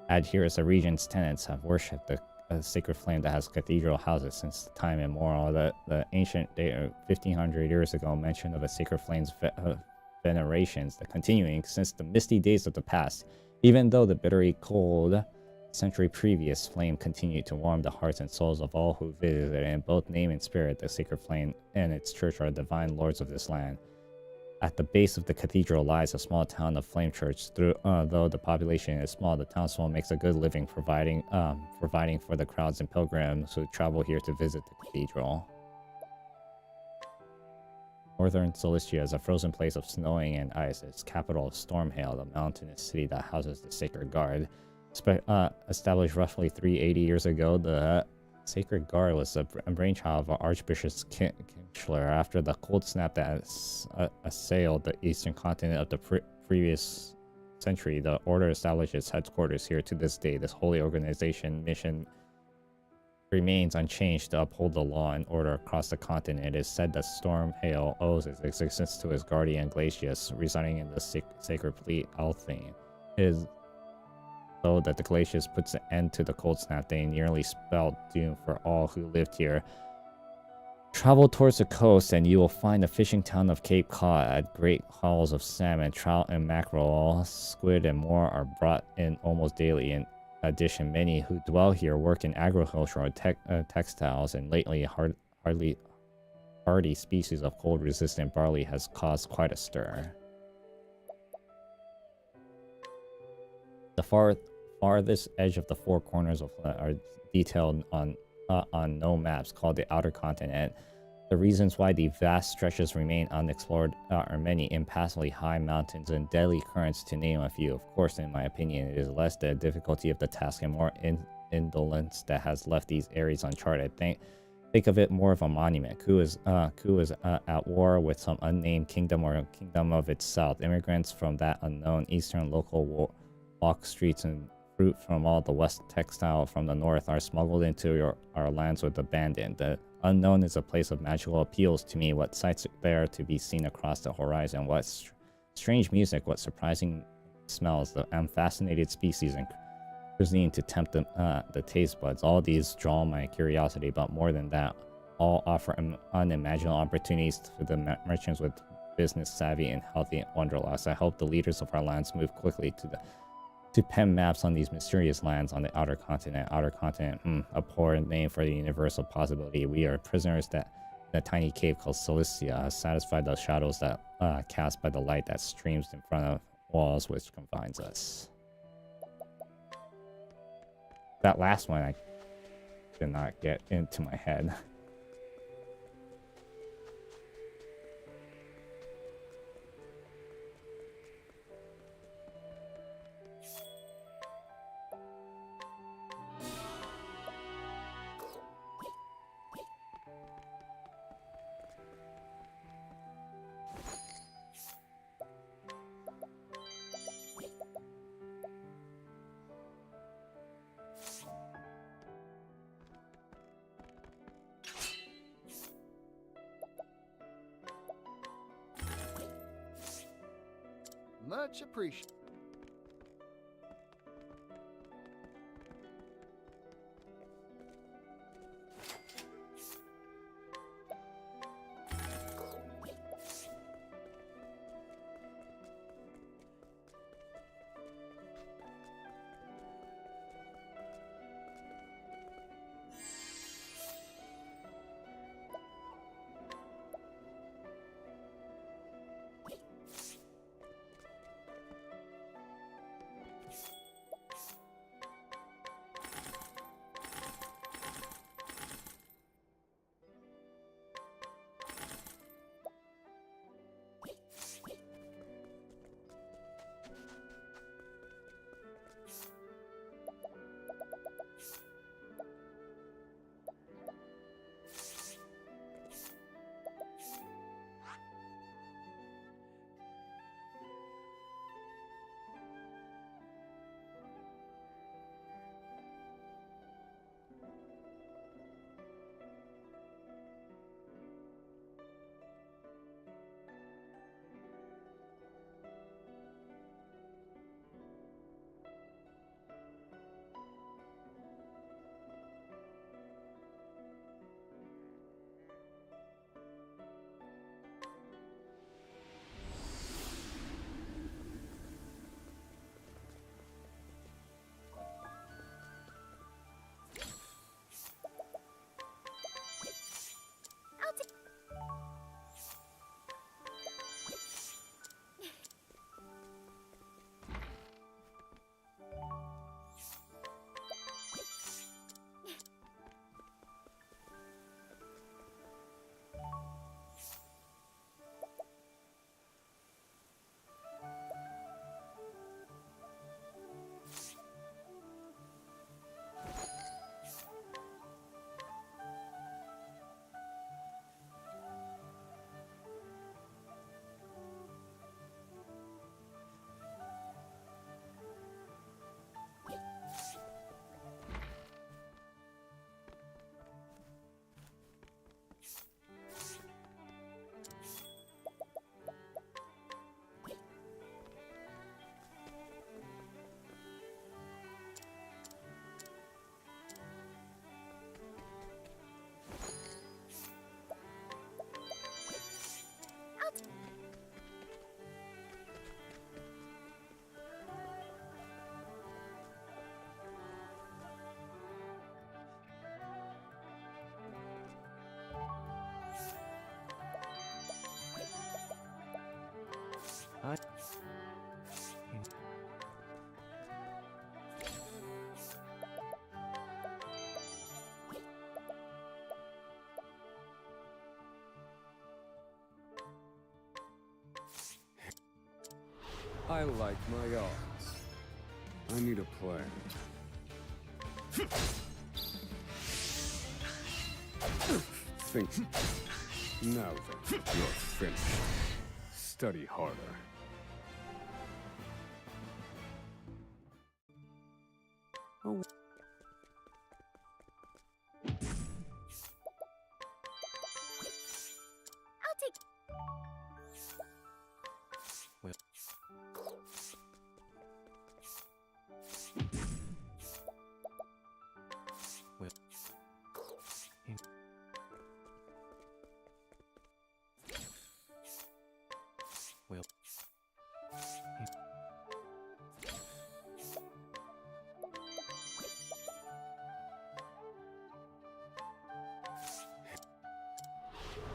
Speaker 1: Adherents, the region's tenants, have worshipped the sacred flame that has cathedral houses since time immemorial. The ancient date 1500 years ago mention of a sacred flame's venerations, the continuing since the misty days of the past. Even though the bitterly cold century previous flame continued to warm the hearts and souls of all who visited it, in both name and spirit, the sacred flame and its church are divine lords of this land. At the base of the cathedral lies a small town of Flame Church. Though the population is small, the townsfolk makes a good living providing for the crowds and pilgrims who travel here to visit the cathedral. Northern Cilicia is a frozen place of snowing and ice. Its capital is Stormhail, the mountainous city that houses the Sacred Guard. Established roughly 380 years ago, the Sacred Guard was a brainchild of Archbishop Kinchler. After the cold snap that assailed the eastern continent of the previous century, the order established its headquarters here. To this day, this holy organization mission remains unchanged to uphold the law and order across the continent. It is said that Stormhail owes its existence to his guardian Glacius, residing in the sacred fleet Althane. is so that the glaciers puts an end to the cold snap. They nearly spelled doom for all who lived here. Travel towards the coast and you will find the fishing town of Cape Cod at great hauls of salmon, trout, and mackerel. Squid and more are brought in almost daily. In addition, many who dwell here work in agriculture or textiles, and lately hardy species of cold-resistant barley has caused quite a stir. The farthest edge of the four corners of are detailed on no maps, called the Outer Continent. The reasons why the vast stretches remain unexplored are many: impassably high mountains and deadly currents, to name a few. Of course, in my opinion, it is less the difficulty of the task and more indolence that has left these areas uncharted. Think of it more of a monument. Ku is at war with some unnamed kingdom or kingdom of its south. Immigrants from that unknown eastern local walk streets, and fruit from all the west textile from the north are smuggled into our lands with abandon. The unknown is a place of magical appeals to me. What sights there to be seen across the horizon? What strange music? What surprising smells? I'm fascinated species and cuisine to tempt the taste buds. All these draw my curiosity, but more than that, all offer unimaginable opportunities for the merchants with business savvy and healthy wanderlust. I hope the leaders of our lands move quickly to pen maps on these mysterious lands on the Outer Continent. Outer Continent, a poor name for the universal possibility. We are prisoners in a tiny cave called Cilicia, satisfied the shadows that cast by the light that streams in front of walls which confines us. That last one I did not get into my head.
Speaker 7: Much appreciated.
Speaker 13: I like my odds. I need a plan. Think. Now then, you're finished. Study harder. Oh.
Speaker 12: I'll take.
Speaker 11: Well. Well. Well.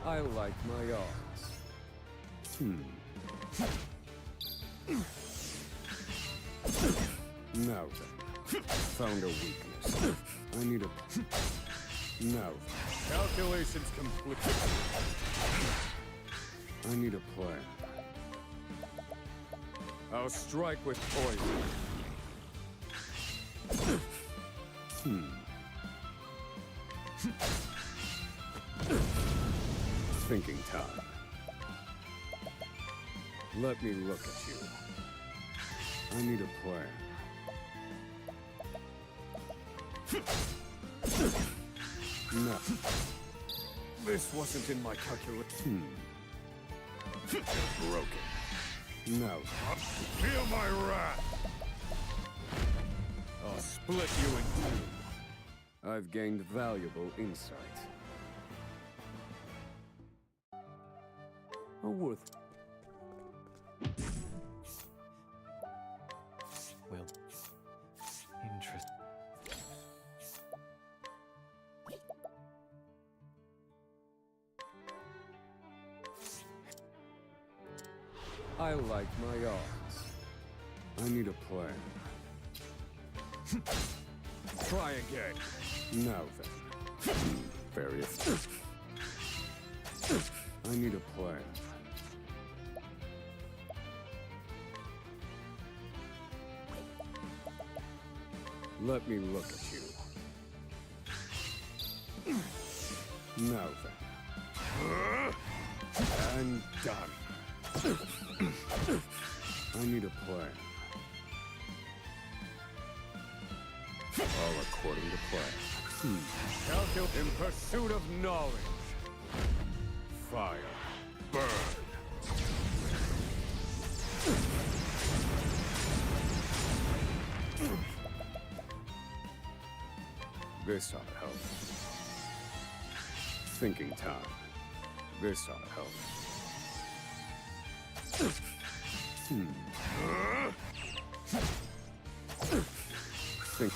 Speaker 13: I like my odds. Now then, found a weakness. I need a... Now then. Calculations complete. I need a plan. I'll strike with poison. Thinking time. Let me look at you. I need a plan. No.
Speaker 4: This wasn't in my calculation.
Speaker 13: Broken. No.
Speaker 3: Feel my wrath!
Speaker 13: I'll split you in two. I've gained valuable insight. Worth.
Speaker 11: Well, interest.
Speaker 13: I like my odds. I need a plan. Try again. Now then. Various. I need a plan. Let me look at you. Now then. And done. I need a plan. All according to plan. Calculate in pursuit of knowledge. Fire. Burn. This ought to help. Thinking time. This ought to help. Think.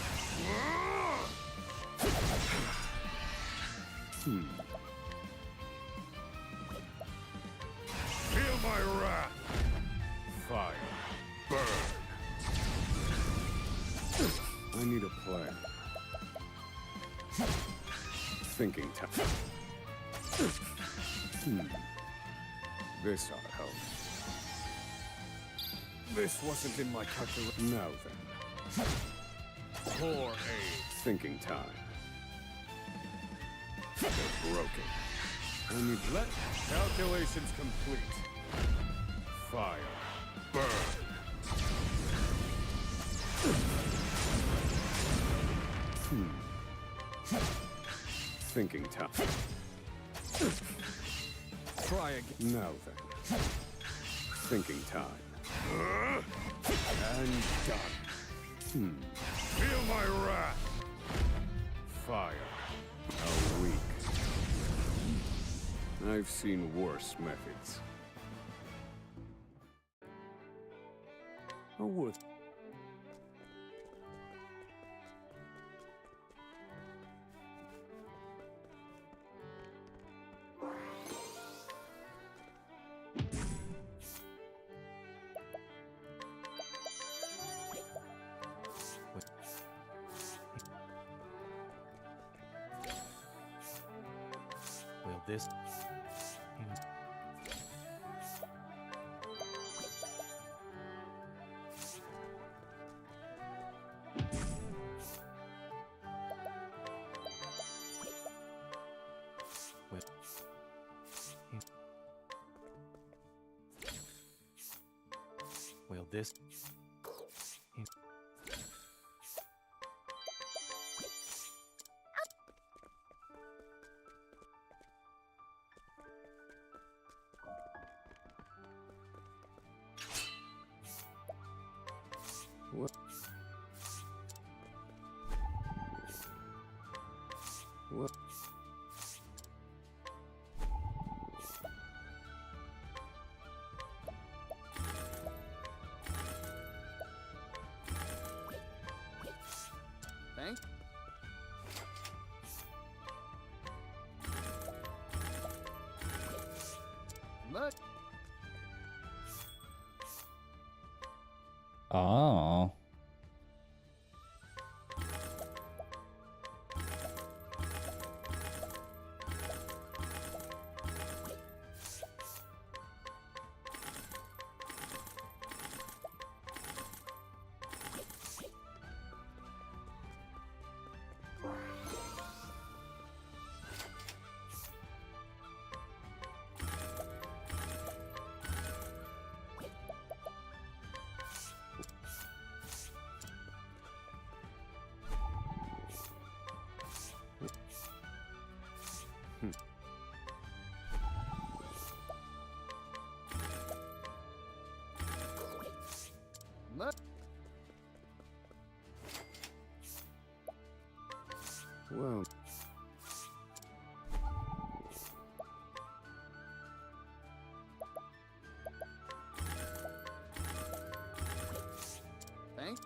Speaker 3: Feel my wrath!
Speaker 13: Fire. Burn. I need a plan. Thinking time. This ought to help.
Speaker 4: This wasn't in my calculation.
Speaker 13: Now then. Poor aid. Thinking time. They're broken. I need... Let calculations complete. Fire. Burn. Thinking time. Try again. Now then. Thinking time. And done.
Speaker 3: Feel my wrath!
Speaker 13: Fire. How weak. I've seen worse methods. How worth...
Speaker 11: Will this... this.
Speaker 13: What? What?
Speaker 7: Thank. Much.
Speaker 1: Oh.
Speaker 7: Much.
Speaker 13: Well.
Speaker 7: Thank.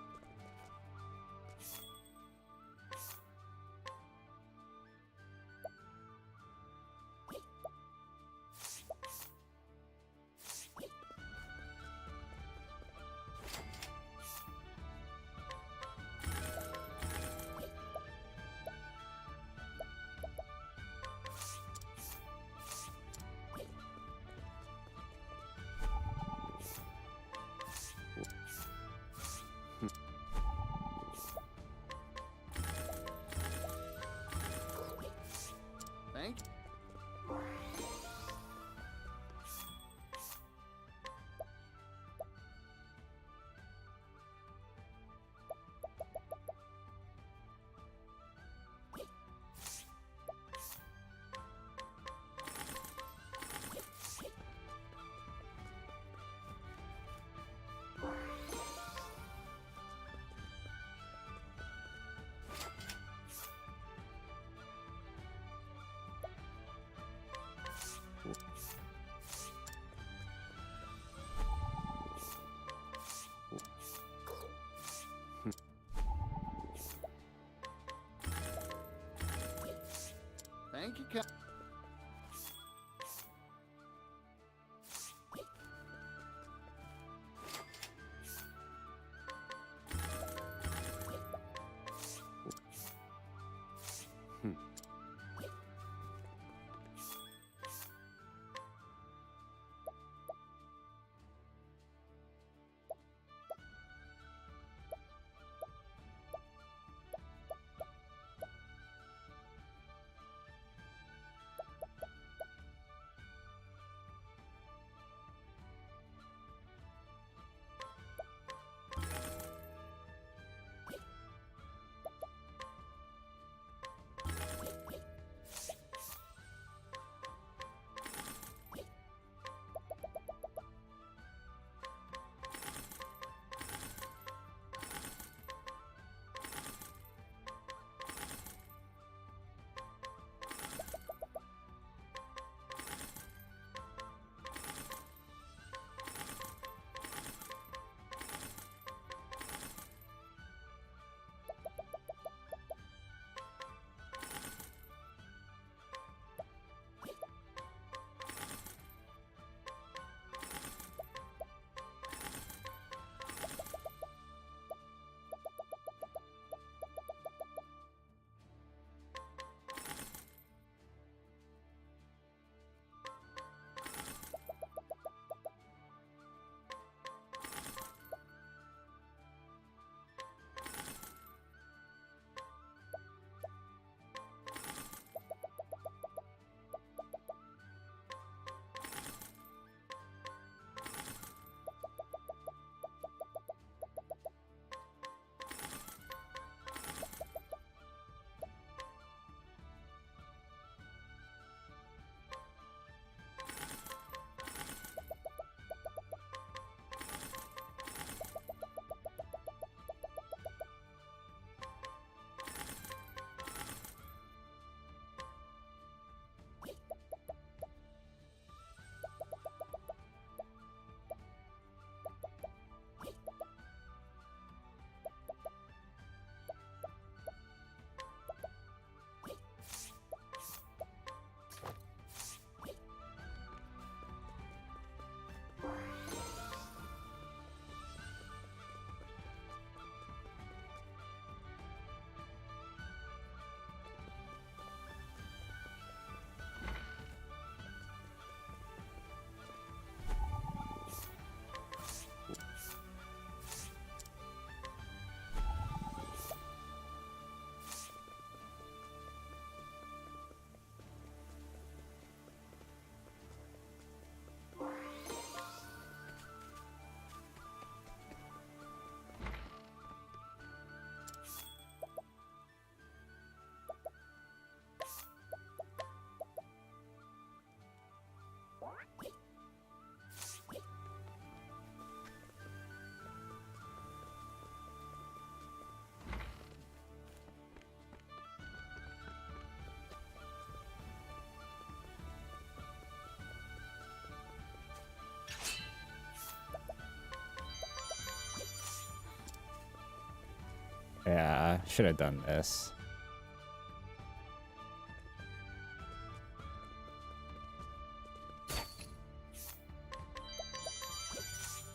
Speaker 1: Yeah, should have done this.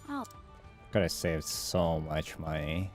Speaker 15: Oh.
Speaker 1: Could have saved so much money.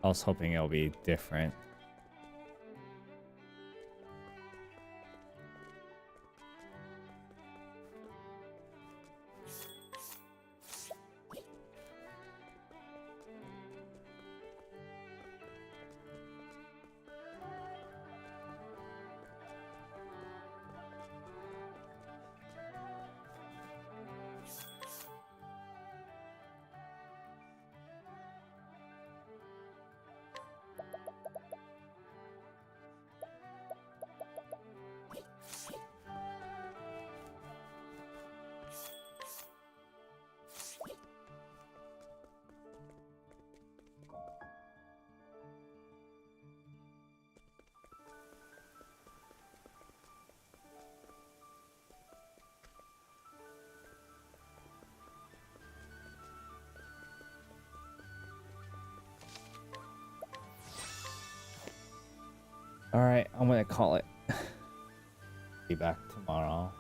Speaker 1: I was hoping it'll be different. Alright, I'm gonna call it. Be back tomorrow.